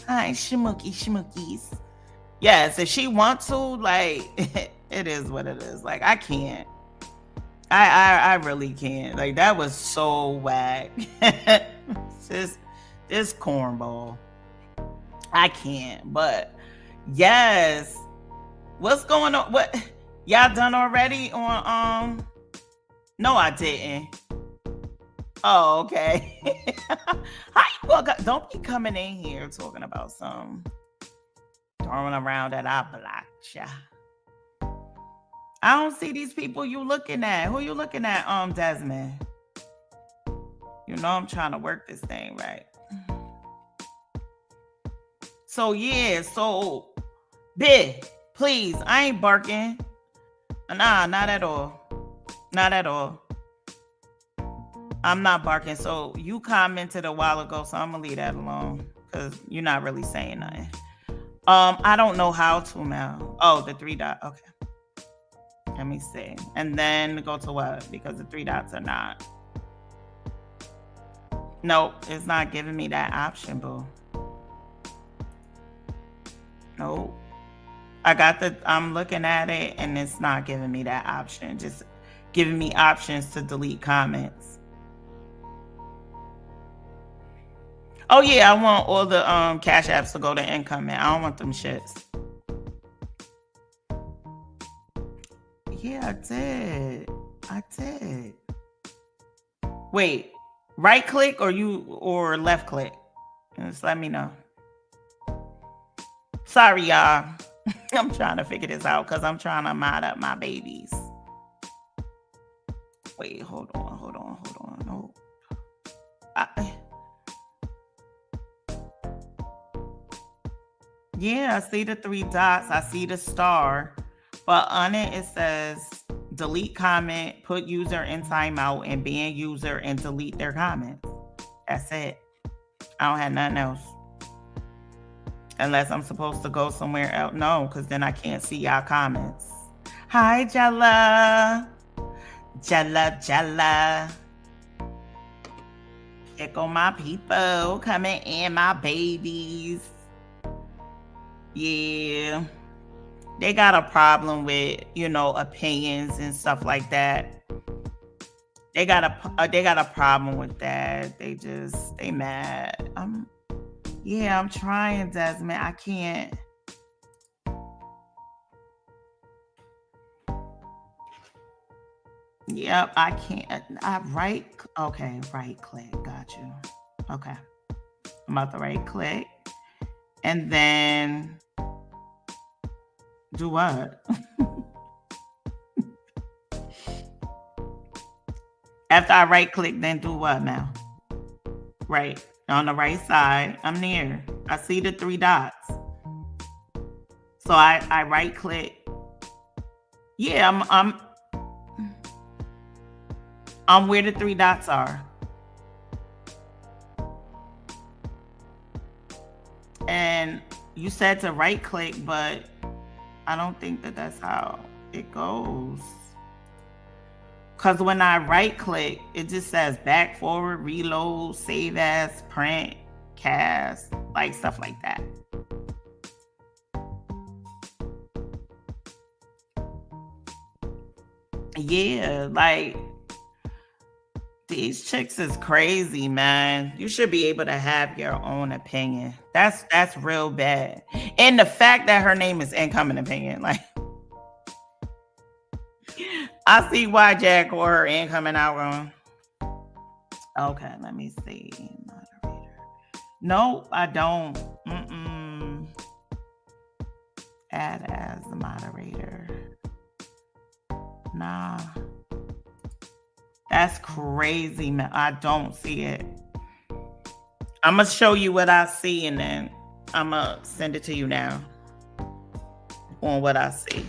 A: Hi, Shmookies. Yes, if she want to, like, it is what it is. Like, I can't. I really can't. Like, that was so whack. this cornball. I can't. But yes. What's going on? What y'all done already on No, I didn't. Oh, okay. How you gonna don't be coming in here talking about some throwing around that I blocked ya. I don't see these people you looking at. Who you looking at, Desmond? You know I'm trying to work this thing right. So yeah, so big, please. I ain't barking. Nah, not at all. Not at all. I'm not barking. So you commented a while ago, so I'm gonna leave that alone because you're not really saying nothing. I don't know how to now. Oh, the 3 dot. Okay. Let me see. And then go to what? Because the 3 dots are not. Nope, it's not giving me that option, boo. Nope. I'm looking at it and it's not giving me that option. Just giving me options to delete comments. Oh yeah, I want all the cash apps to go to incoming. I don't want them shits. Yeah, I did. Wait, right click or left click? Just let me know. Sorry, y'all. I'm trying to figure this out because I'm trying to mod up my babies. Wait, hold on. No. Yeah, I see the 3 dots. I see the star. But on it says delete comment, put user in timeout, and ban user and delete their comments. That's it. I don't have nothing else. Unless I'm supposed to go somewhere else. No, because then I can't see y'all comments. Hi, Jella. Jella. Here go my people coming in, my babies. Yeah. They got a problem with, opinions and stuff like that. They got a problem with that. They mad. I'm trying, Desmond. I can't. Yep, I can't. Right click. Got you. Okay. I'm about to right click. And then do what? After I right click, then do what now? Right. On the right side. I'm near. I see the three dots. So I right click. Yeah, I'm where the three dots are. And you said to right click, but I don't think that that's how it goes. Because when I right click, it just says back, forward, reload, save as, print, cast, like stuff like that. Yeah, like these chicks is crazy, man. You should be able to have your own opinion. That's real bad. And the fact that her name is Incoming Opinion, like I see why Jack or her incoming outgoing. Okay, let me see. Moderator. No, I don't. Add as the moderator. Nah. That's crazy, man. I don't see it. I'm going to show you what I see and then I'm going to send it to you now on what I see.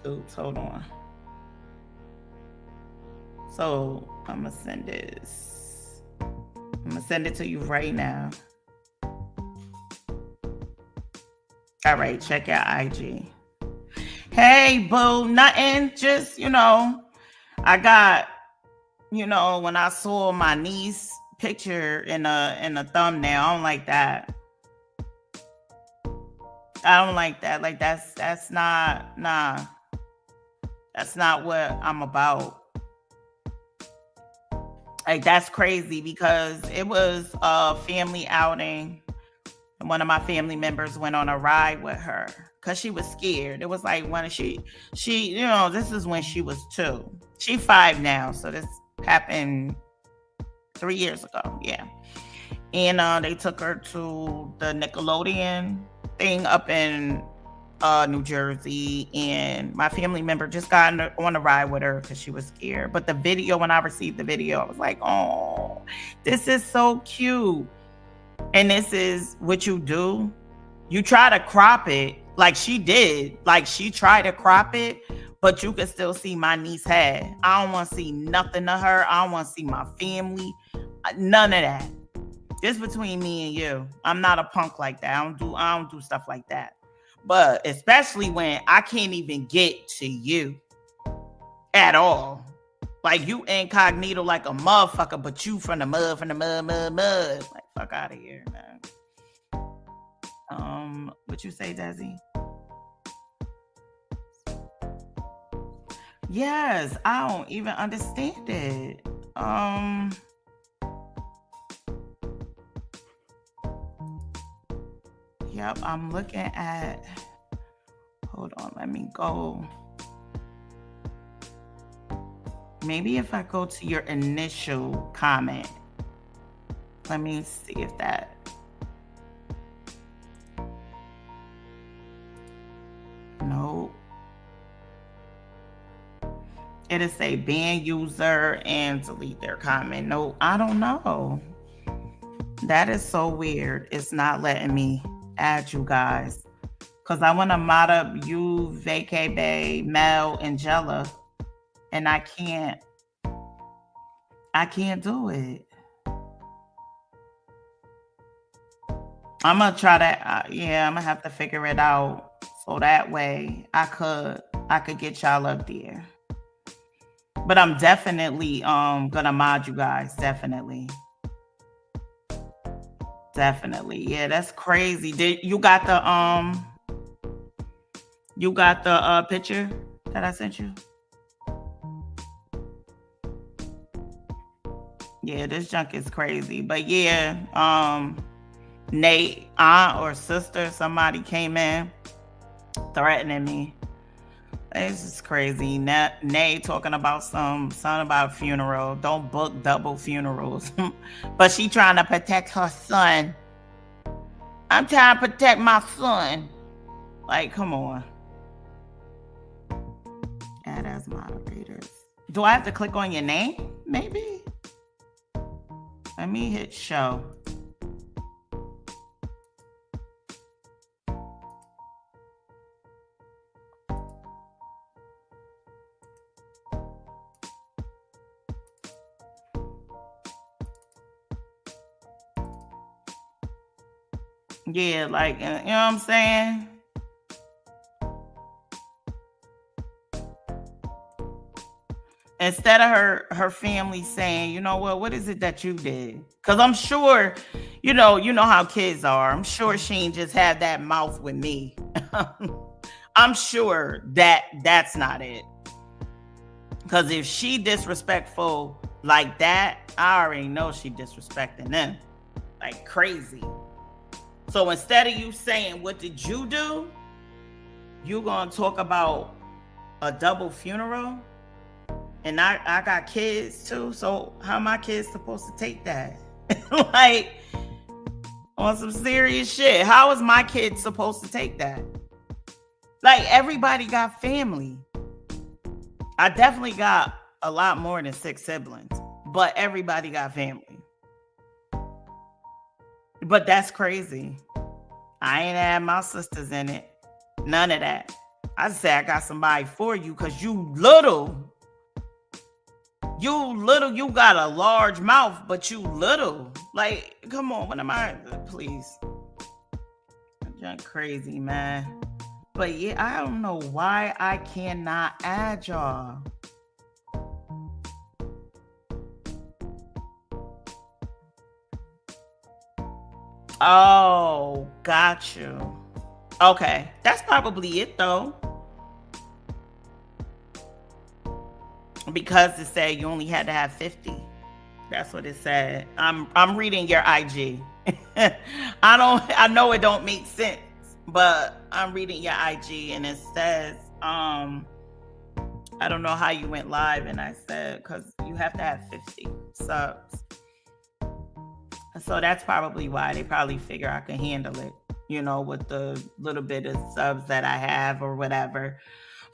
A: Oops, hold on. So I'm going to send this. I'm going to send it to you right now. All right, check out IG. Hey, boo, nothing. Just, I got, when I saw my niece picture in a thumbnail, I don't like that. I don't like that. Like that's not, nah. That's not what I'm about. Like that's crazy because it was a family outing. And one of my family members went on a ride with her because she was scared. It was like when she, this is when she was 2. She's 5 now. So this happened 3 years ago. Yeah. And they took her to the Nickelodeon thing up in New Jersey. And my family member just got on a ride with her because she was scared. But the video, when I received the video, I was like, oh, this is so cute. And this is what you do. You try to crop it like she did. Like she tried to crop it, but you can still see my niece head. I don't want to see nothing of her. I don't want to see my family. None of that. Just between me and you. I'm not a punk like that. I don't do stuff like that. But especially when I can't even get to you at all. Like you incognito like a motherfucker, but you from the mud. Like fuck out of here, man. What you say, Desi? Yes, I don't even understand it. Yep, I'm looking at. Hold on, let me go. Maybe if I go to your initial comment, let me see if that. No. It'll say ban user and delete their comment. No, I don't know. That is so weird. It's not letting me add you guys. Because I want to mod up you, Vacay Bay, Mel, and Jella. And I can't do it. I'm gonna try that. Yeah, I'm gonna have to figure it out so that way I could get y'all up there. But I'm definitely gonna mod you guys. Definitely. Yeah, that's crazy. Did you got the picture that I sent you? Yeah, this junk is crazy. But yeah, Nate, aunt or sister, somebody came in threatening me. This is crazy. Nate talking about something about funeral. Don't book double funerals. But she trying to protect her son. I'm trying to protect my son. Like, come on. Add as moderators. Do I have to click on your name? Maybe. Let me hit show. Yeah, like, you know what I'm saying? Instead of her family saying, you know what is it that you did? Because I'm sure, you know how kids are. I'm sure she ain't just had that mouth with me. I'm sure that's not it. Because if she disrespectful like that, I already know she disrespecting them like crazy. So instead of you saying, what did you do? You gonna talk about a double funeral? And I got kids too, so how my kids supposed to take that? Like, on some serious shit. How is my kid supposed to take that? Like, everybody got family. I definitely got a lot more than 6 siblings, but everybody got family. But that's crazy. I ain't had my sisters in it. None of that. I say I got somebody for you because you little. You got a large mouth, but you little. Like, come on, what am I? Please. I'm crazy, man. But yeah, I don't know why I cannot add y'all. Oh, got you. Okay, that's probably it though. Because it said you only had to have 50. That's what it said. I'm reading your IG. I know it don't make sense, but I'm reading your IG and it says, I don't know how you went live, and I said, because you have to have 50 subs. So that's probably why they probably figure I can handle it, with the little bit of subs that I have or whatever.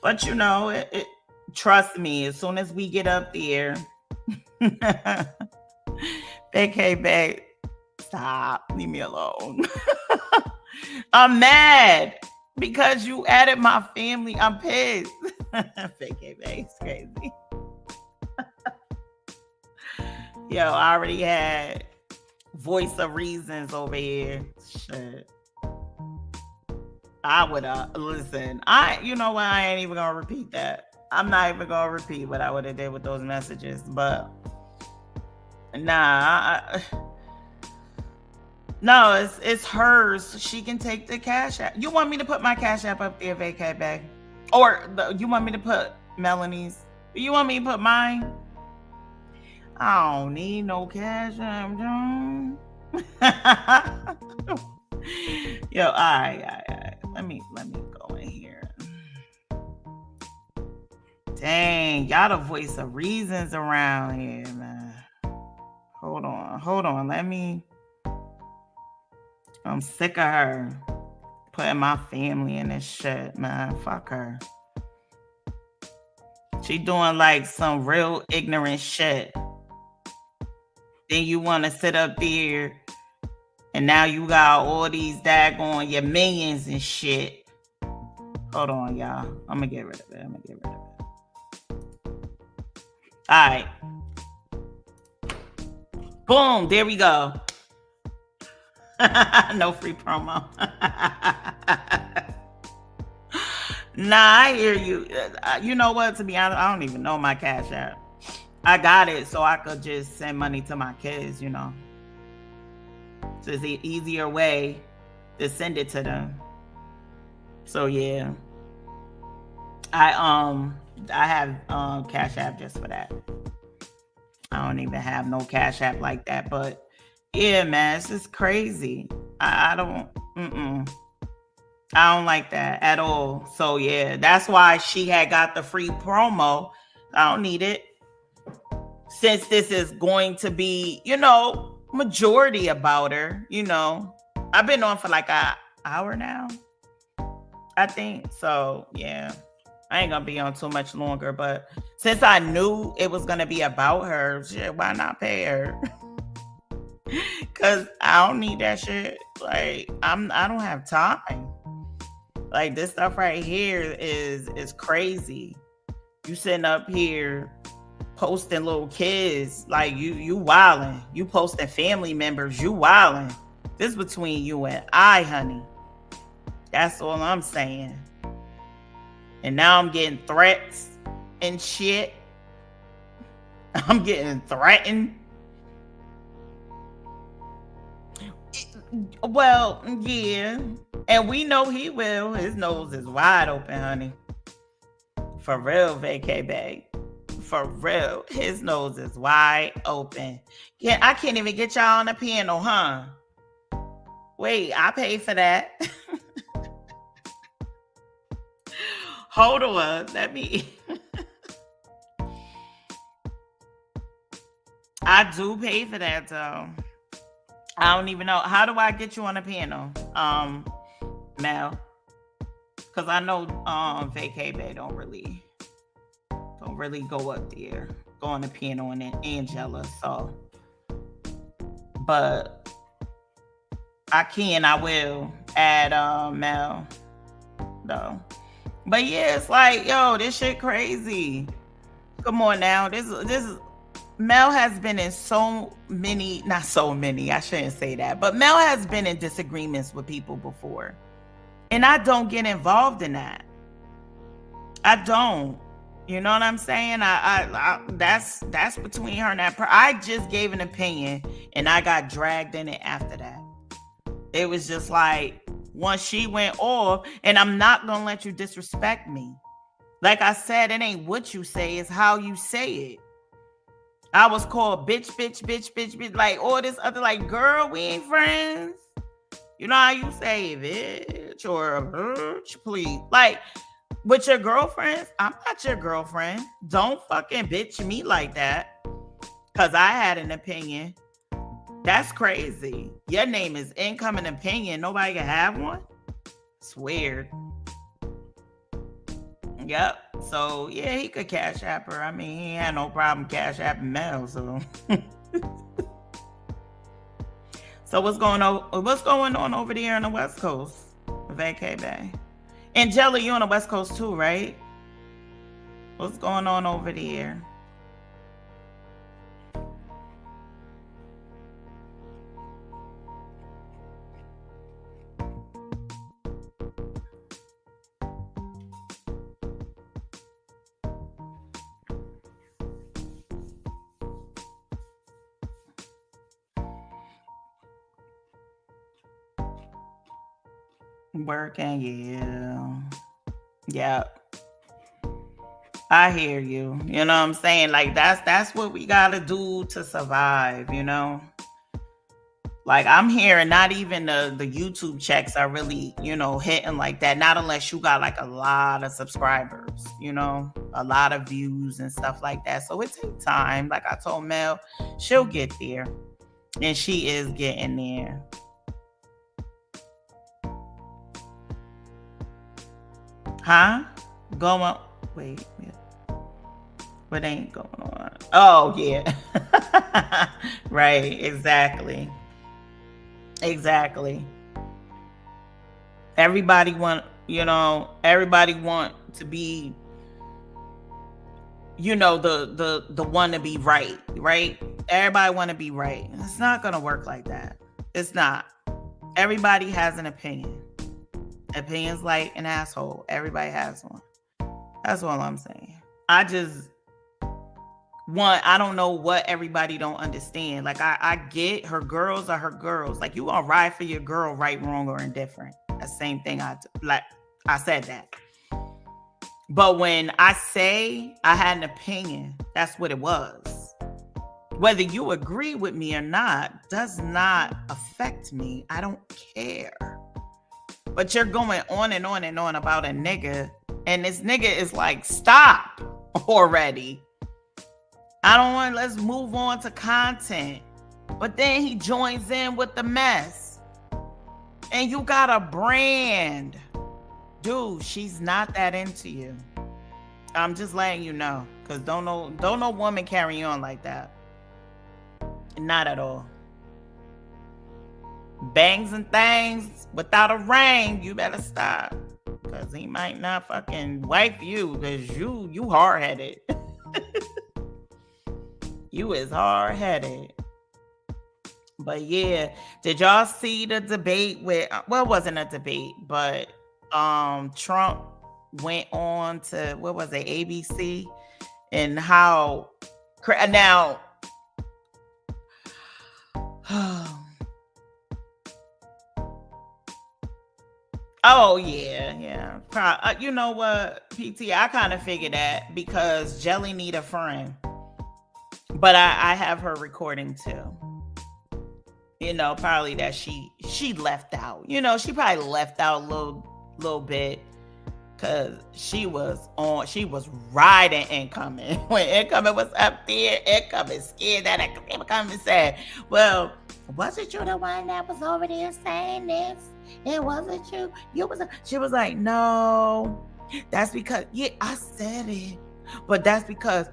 A: But it trust me, as soon as we get up there, vacay back, stop, leave me alone. I'm mad because you added my family. I'm pissed. Vacay back, it's crazy. Yo, I already had voice of reasons over here. Shit. I would listen. You know what? I ain't even gonna repeat that. I'm not even gonna repeat what I would have did with those messages, but nah. No, it's hers. She can take the Cash App. You want me to put my Cash App up there, vacay back? Or you want me to put Melanie's? You want me to put mine? I don't need no Cash App, John. Yo, all right. Let me go in here. Dang, y'all the voice of reasons around here, man. Hold on. I'm sick of her putting my family in this shit, man. Fuck her. She doing like some real ignorant shit. Then you want to sit up there and now you got all these daggone your minions and shit. Hold on, y'all. I'm gonna get rid of it. All right. Boom. There we go. No free promo. Nah, I hear you. You know what? To be honest, I don't even know my Cash App. I got it so I could just send money to my kids, So it's an easier way to send it to them. So yeah. I have Cash App just for that. I don't even have no Cash App like that, but yeah, man, it's just crazy. I don't like that at all. So yeah, that's why she had got the free promo. I don't need it. Since this is going to be, majority about her, I've been on for like a hour now, I think. So yeah, I ain't gonna be on too much longer. But since I knew it was gonna be about her, shit, why not pay her? Cause I don't need that shit. Like I don't have time. Like this stuff right here is crazy. You sitting up here posting little kids, like you wilding. You posting family members, you wilding. This between you and I, honey. That's all I'm saying. And now I'm getting threats and shit. I'm getting threatened. Well, yeah. And we know he will. His nose is wide open, honey. For real, Vacay Bay. For real. His nose is wide open. I can't even get y'all on the piano, huh? Wait, I paid for that. Hold on. Let me. I do pay for that, though. I don't even know. How do I get you on the piano, Mel? Because I know Vacay Bay don't really go up there, go on the piano and then Angela. So, but I will add Mel though. But yeah, it's like, yo, this shit crazy. Come on now, this is Mel has been in not so many, I shouldn't say that, but Mel has been in disagreements with people before. And I don't get involved in that. I don't. You know what I'm saying? I that's between her and that person. I just gave an opinion and I got dragged in it after that. It was just like, once she went off, and I'm not gonna let you disrespect me. Like I said, it ain't what you say, it's how you say it. I was called bitch, like all this other, like, girl, we ain't friends. You know how you say bitch or bitch, please. Like, with your girlfriends, I'm not your girlfriend. Don't fucking bitch me like that. Because I had an opinion. That's crazy. Your name is Incoming Opinion. Nobody can have one? It's weird. Yep. So, yeah, he could cash app her. I mean, he had no problem cash apping Mel, so... So what's going on over there on the West Coast, Vacay Bay? Angela, you on the West Coast too, right? What's going on over there? Working, yeah. Yep. I hear you. You know what I'm saying? Like that's what we gotta do to survive, you know? Like I'm hearing not even the YouTube checks are really, hitting like that. Not unless you got like a lot of subscribers, a lot of views and stuff like that. So it takes time. Like I told Mel, she'll get there. And she is getting there. Huh? Wait. What ain't going on? Oh, yeah. Right. Exactly. Everybody want to be, the one to be right? Everybody want to be right. It's not going to work like that. It's not. Everybody has an opinion. Opinions like an asshole. Everybody has one. That's all I'm saying. I don't know what everybody don't understand. Like I get her girls are her girls. Like you gonna ride for your girl, right, wrong, or indifferent. The same thing I said that. But when I say I had an opinion, that's what it was. Whether you agree with me or not does not affect me. I don't care. But you're going on and on and on about a nigga. And this nigga is like, stop already. Let's move on to content. But then he joins in with the mess. And you got a brand. Dude, she's not that into you. I'm just letting you know. Cause don't no woman carry on like that. Not at all. Bangs and things without a ring, you better stop. Cause he might not fucking wife you, cause you hard-headed. You is hard-headed. But yeah, did y'all see the debate with, well, it wasn't a debate, but Trump went on to, what was it, ABC, and how now oh yeah. You know what, PT, I kind of figured that because Jelly need a friend, but I have her recording too. You know, probably that she left out. You know, she probably left out a little bit because she was riding Incoming when Incoming was up there. Incoming scared that Incoming said, "Well, wasn't you the one that was over there saying this? It wasn't you. You was." She was like, "No, that's because I said it, but that's because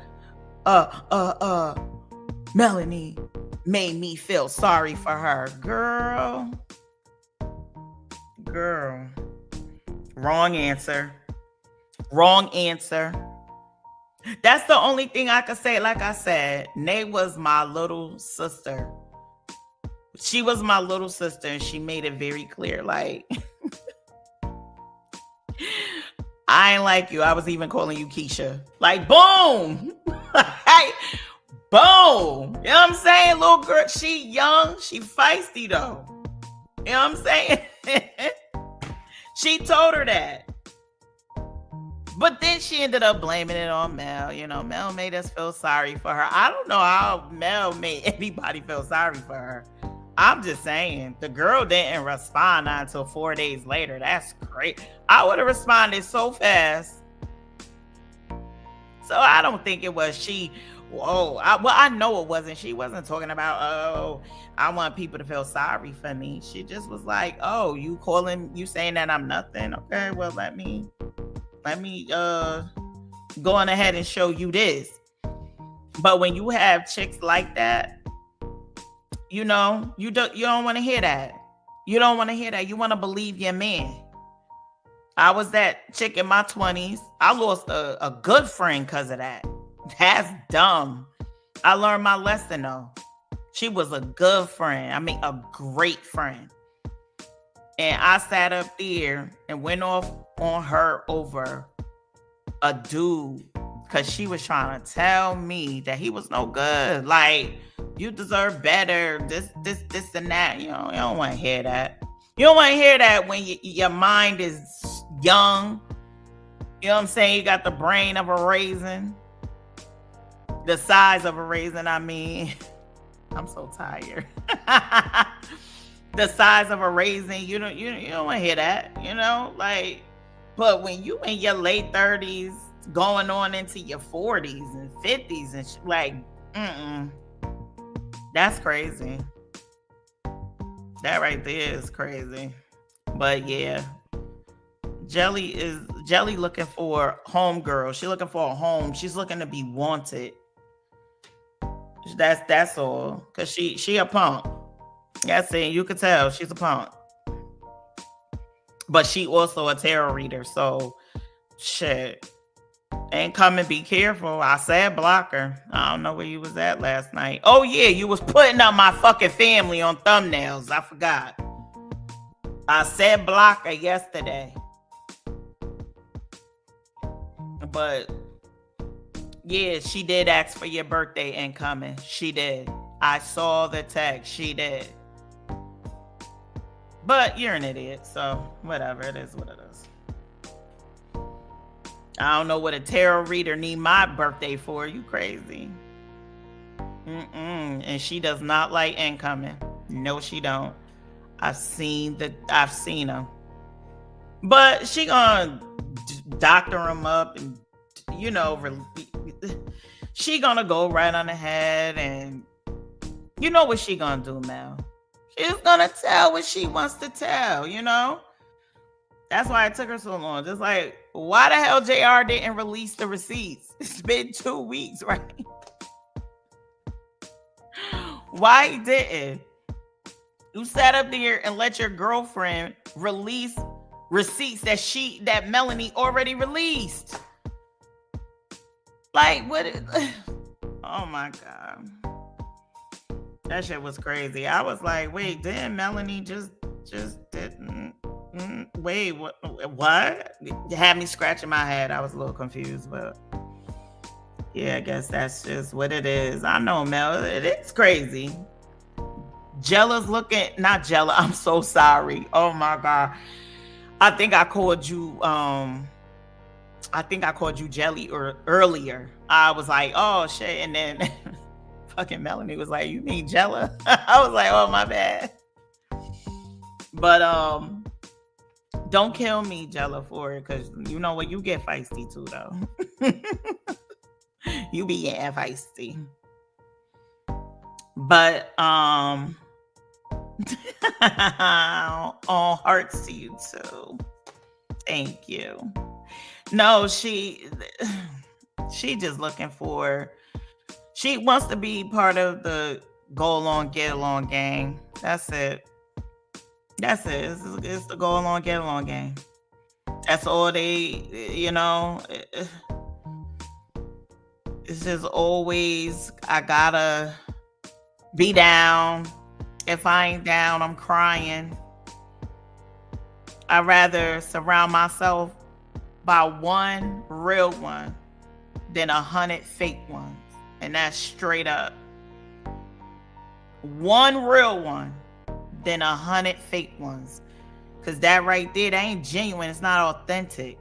A: Melanie made me feel sorry for her." Girl. Wrong answer. That's the only thing I could say. Like I said, Nay was my little sister. She was my little sister, and she made it very clear, like, I ain't like you. I was even calling you Keisha. Like, boom. Like, boom. You know what I'm saying? Little girl, she young, she feisty though. You know what I'm saying? She told her that. But then she ended up blaming it on Mel. You know, Mel made us feel sorry for her. I don't know how Mel made anybody feel sorry for her. I'm just saying, the girl didn't respond until 4 days later. That's great. I would have responded so fast. So I don't think it was she. Whoa. I know it wasn't. She wasn't talking about, oh, I want people to feel sorry for me. She just was like, oh, you saying that I'm nothing? Okay, well, let me go on ahead and show you this. But when you have chicks like that, you know, you don't want to hear that. You don't want to hear that. You want to believe your man. I was that chick in my 20s. I lost a good friend because of that. That's dumb. I learned my lesson though. She was a good friend. I mean, a great friend. And I sat up there and went off on her over a dude because she was trying to tell me that he was no good. Like, you deserve better. This and that. You know, you don't want to hear that. You don't want to hear that when your mind is young. You know what I'm saying? You got the brain of a raisin. The size of a raisin, I mean. I'm so tired. The size of a raisin, you don't want to hear that, you know? Like, but when you in your late 30s, going on into your 40s and 50s and like, that's crazy. That right there is crazy. But yeah, Jelly looking for homegirl. She's looking for a home. She's looking to be wanted. That's all. Cause she a punk. That's it. You could tell she's a punk. But she also a tarot reader. So shit. Ain't coming. Be careful. I said block her. I don't know where you was at last night. Oh yeah, you was putting up my fucking family on thumbnails. I forgot. I said block her yesterday. But yeah, she did ask for your birthday Incoming. She did. I saw the text. She did. But you're an idiot, so whatever. It is what it is. I don't know what a tarot reader need my birthday for. You crazy. And she does not like Incoming. No, she don't. I've seen them. But she gonna doctor him up and, you know, she gonna go right on ahead and you know what she gonna do, Mel. She's gonna tell what she wants to tell, you know? That's why it took her so long. Just like, why the hell JR didn't release the receipts? It's been 2 weeks, right? Why he didn't? You sat up there and let your girlfriend release receipts that Melanie already released. Like, what? Oh my God. That shit was crazy. I was like, wait, didn't Melanie just didn't? Wait, what? It had me scratching my head. I was a little confused, but yeah, I guess that's just what it is. I know, Mel. It is crazy. Jella's looking, not Jella. I'm so sorry. Oh my God. I think I called you. Jelly or earlier. I was like, oh shit, and then fucking Melanie was like, you mean Jella? I was like, oh my bad. But don't kill me, Jella, for it, because you know what, you get feisty too, though. You be getting feisty. But all hearts to you too. Thank you. No, she just looking for. She wants to be part of the go along, get along gang. That's it. That's it. It's the go along, get along gang. That's all they, you know. It's just always, I gotta be down. If I ain't down, I'm crying. I'd rather surround myself by one real one than 100 fake ones. And that's straight up. One real one than 100 fake ones. Because that right there, that ain't genuine. It's not authentic.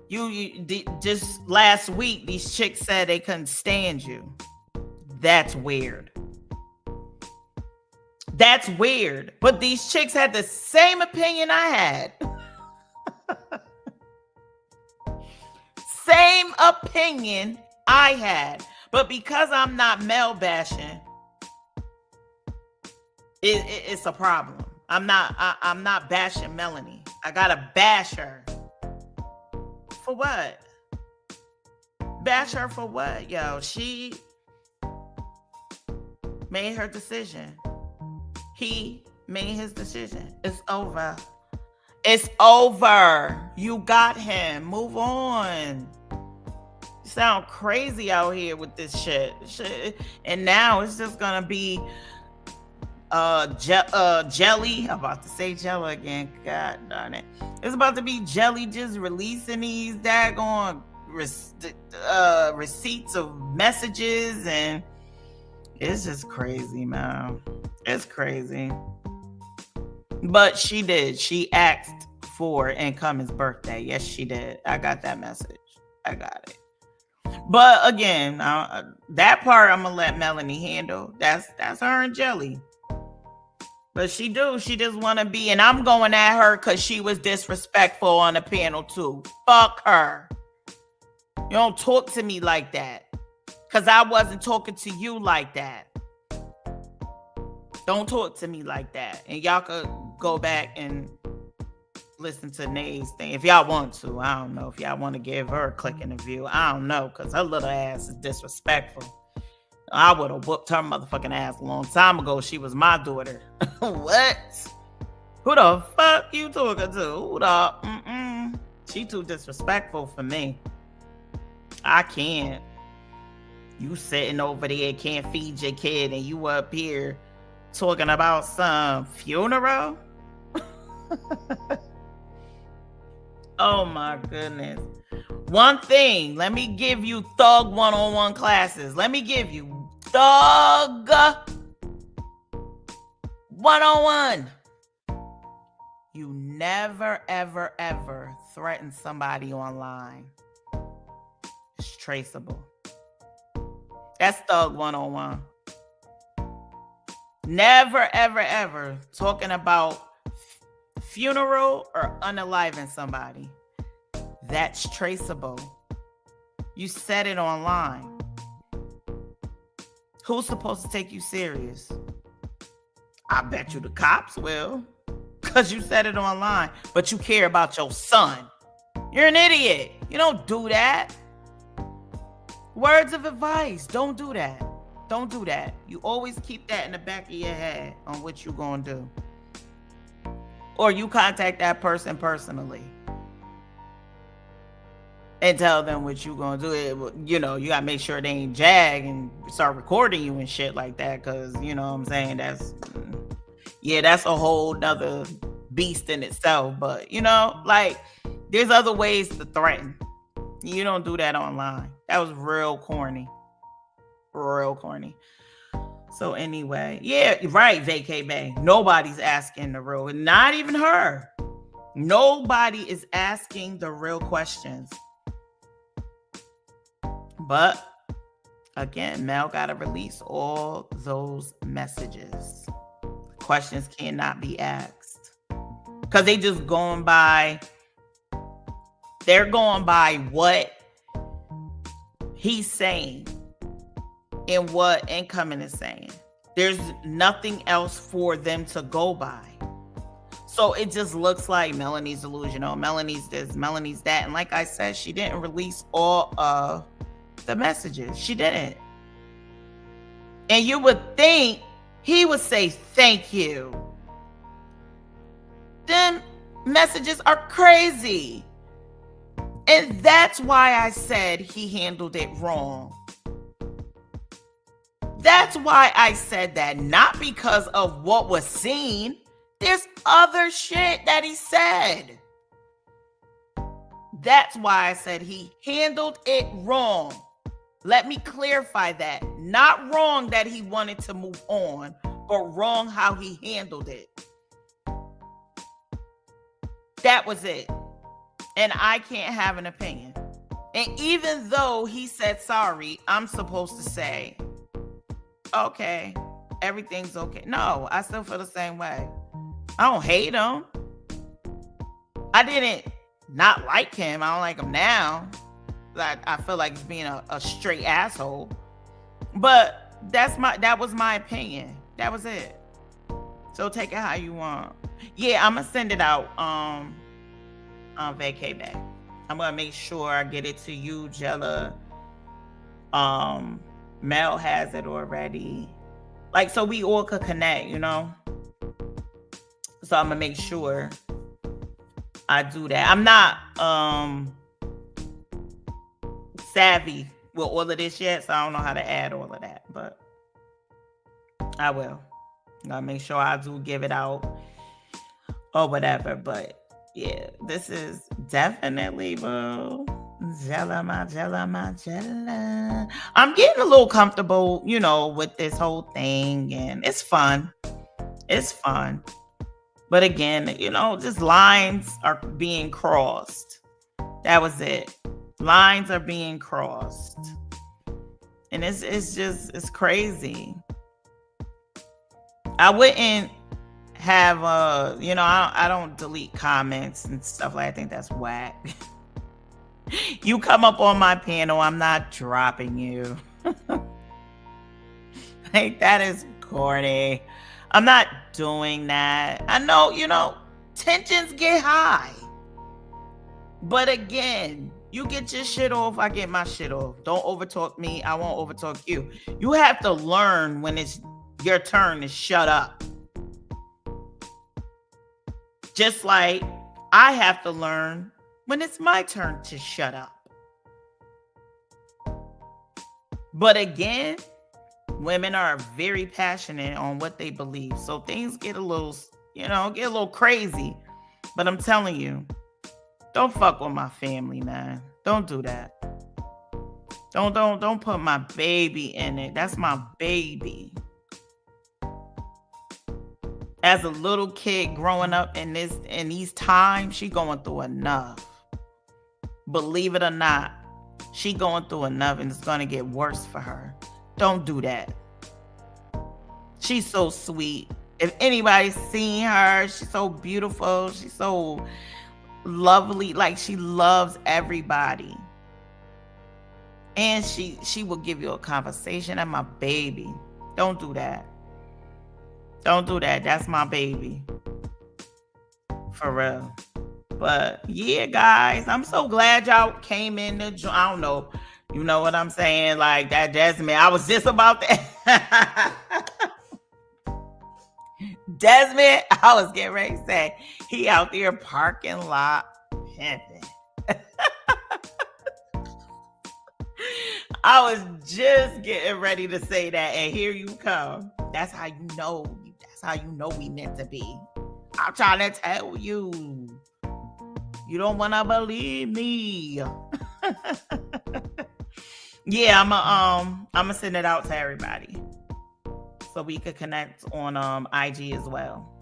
A: You just last week, these chicks said they couldn't stand you. That's weird. That's weird. But these chicks had the same opinion I had. Same opinion I had. But because I'm not male bashing, it's a problem. I'm not bashing Melanie. I gotta bash her. For what? Bash her for what? Yo, she made her decision. He made his decision. It's over. It's over. You got him. Move on. You sound crazy out here with this shit. And now it's just gonna be Jelly. I'm about to say Jella again. God darn it. It's about to be Jelly just releasing these daggone receipts of messages, and it's just crazy, man. It's crazy. But she did. She asked for Income's birthday. Yes, she did. I got that message. I got it. But again, that part I'm gonna let Melanie handle. That's her and Jelly. But she just want to be, and I'm going at her because she was disrespectful on the panel too. Fuck her. You don't talk to me like that. Because I wasn't talking to you like that. Don't talk to me like that. And y'all could go back and listen to Nay's thing if y'all want to. I don't know if y'all want to give her a click in the view. I don't know, because her little ass is disrespectful. I would have whooped her motherfucking ass a long time ago. She was my daughter. What? Who the fuck you talking to? Who the? She too disrespectful for me. I can't. You sitting over there, can't feed your kid, and you up here talking about some funeral? Oh my goodness. One thing, let me give you thug one-on-one classes. Let me give you thug one-on-one. You never, ever, ever threaten somebody online. It's traceable. That's thug one-on-one. Never, ever, ever talking about funeral or unaliving somebody. That's traceable. You said it online. Who's supposed to take you serious? I bet you the cops will. Because you said it online, but you care about your son. You're an idiot. You don't do that. Words of advice. Don't do that. Don't do that. You always keep that in the back of your head on what you're going to do. Or you contact that person personally and tell them what you're going to do. You know, you got to make sure they ain't jag and start recording you and shit like that. Because, you know what I'm saying? That's a whole nother beast in itself. But, you know, like, there's other ways to threaten. You don't do that online. That was real corny. Real corny. So anyway, yeah, right, Vacay Bay. Nobody's asking the real, not even her. Nobody is asking the real questions. But again, Mel got to release all those messages. Questions cannot be asked because they just going by. They're going by what he's saying and what Incoming is saying. There's nothing else for them to go by. So it just looks like Melanie's delusional, Melanie's this, Melanie's that. And like I said, she didn't release all of the messages. She didn't. And you would think he would say thank you. Them messages are crazy. And that's why I said he handled it wrong. That's why I said that, not because of what was seen. There's other shit that he said. That's why I said he handled it wrong. Let me clarify that. Not wrong that he wanted to move on, but wrong how he handled it. That was it. And I can't have an opinion. And even though he said sorry, I'm supposed to say, okay, everything's okay. No, I still feel the same way. I don't hate him. I didn't not like him. I don't like him now. Like, I feel like he's being a straight asshole. But that was my opinion. That was it. So take it how you want. Yeah, I'm gonna send it out on Vacay Bay. I'm gonna make sure I get it to you, Jella. Mel has it already. Like, so we all could connect, you know? So I'm gonna make sure I do that. I'm not savvy with all of this yet, so I don't know how to add all of that, but I will. I'm gonna make sure I do give it out or whatever. But yeah, this is definitely, boo. Jella, my Jella, my Jella. I'm getting a little comfortable, you know, with this whole thing, and it's fun. It's fun. But again, you know, just lines are being crossed. That was it. Lines are being crossed. And it's crazy. I wouldn't have, you know, I don't delete comments and stuff like that. I think that's whack. You come up on my panel, I'm not dropping you. Like, that is corny. I'm not doing that. I know, you know, tensions get high. But again, you get your shit off, I get my shit off. Don't overtalk me, I won't overtalk you. You have to learn when it's your turn to shut up. Just like I have to learn when it's my turn to shut up. But again, women are very passionate on what they believe. So things get a little, you know, get a little crazy. But I'm telling you, don't fuck with my family, man. Don't do that. Don't put my baby in it. That's my baby. As a little kid growing up in these times, she going through enough. Believe it or not, she going through enough, and it's gonna get worse for her. Don't do that. She's so sweet. If anybody's seen her, she's so beautiful. She's so lovely. Like, she loves everybody. And she will give you a conversation. And my baby. Don't do that. Don't do that. That's my baby. For real. But yeah, guys, I'm so glad y'all came in the I don't know. You know what I'm saying? Like that Desmond. I was just about that. Desmond, I was getting ready to say he out there parking lot pimping. I was just getting ready to say that, and here you come. That's how you know. That's how you know we meant to be. I'm trying to tell you. You don't want to believe me. Yeah, I'm gonna send it out to everybody so we could connect on IG as well.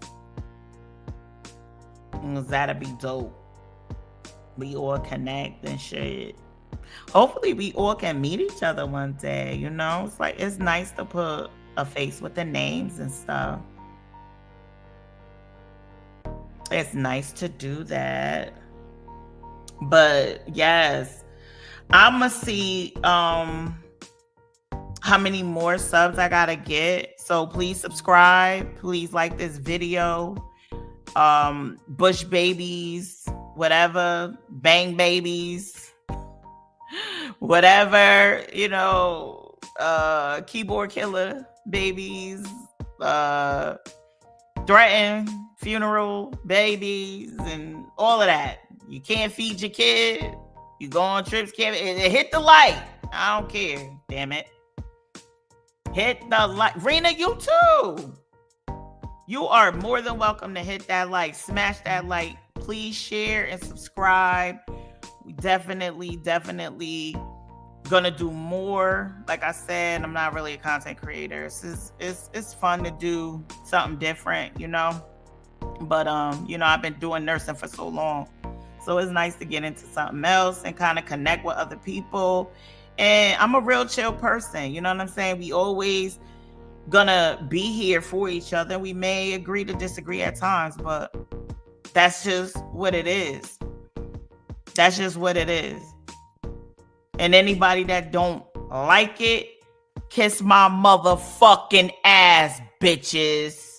A: That'd be dope. We all connect and shit. Hopefully we all can meet each other one day, you know? It's like it's nice to put a face with the names and stuff. It's nice to do that. But yes, I'ma see how many more subs I gotta get. So please subscribe. Please like this video. Bush babies, whatever, bang babies, whatever, you know, keyboard killer babies, threaten funeral babies, and all of that. You can't feed your kid. You go on trips, can't hit the like. I don't care. Damn it. Hit the like. Rena, you too. You are more than welcome to hit that like. Smash that like. Please share and subscribe. We definitely gonna do more. Like I said, I'm not really a content creator. It's fun to do something different, you know. But you know, I've been doing nursing for so long. So it's nice to get into something else and kind of connect with other people. And I'm a real chill person. You know what I'm saying? We always gonna be here for each other. We may agree to disagree at times, but that's just what it is. That's just what it is. And anybody that don't like it, kiss my motherfucking ass, bitches.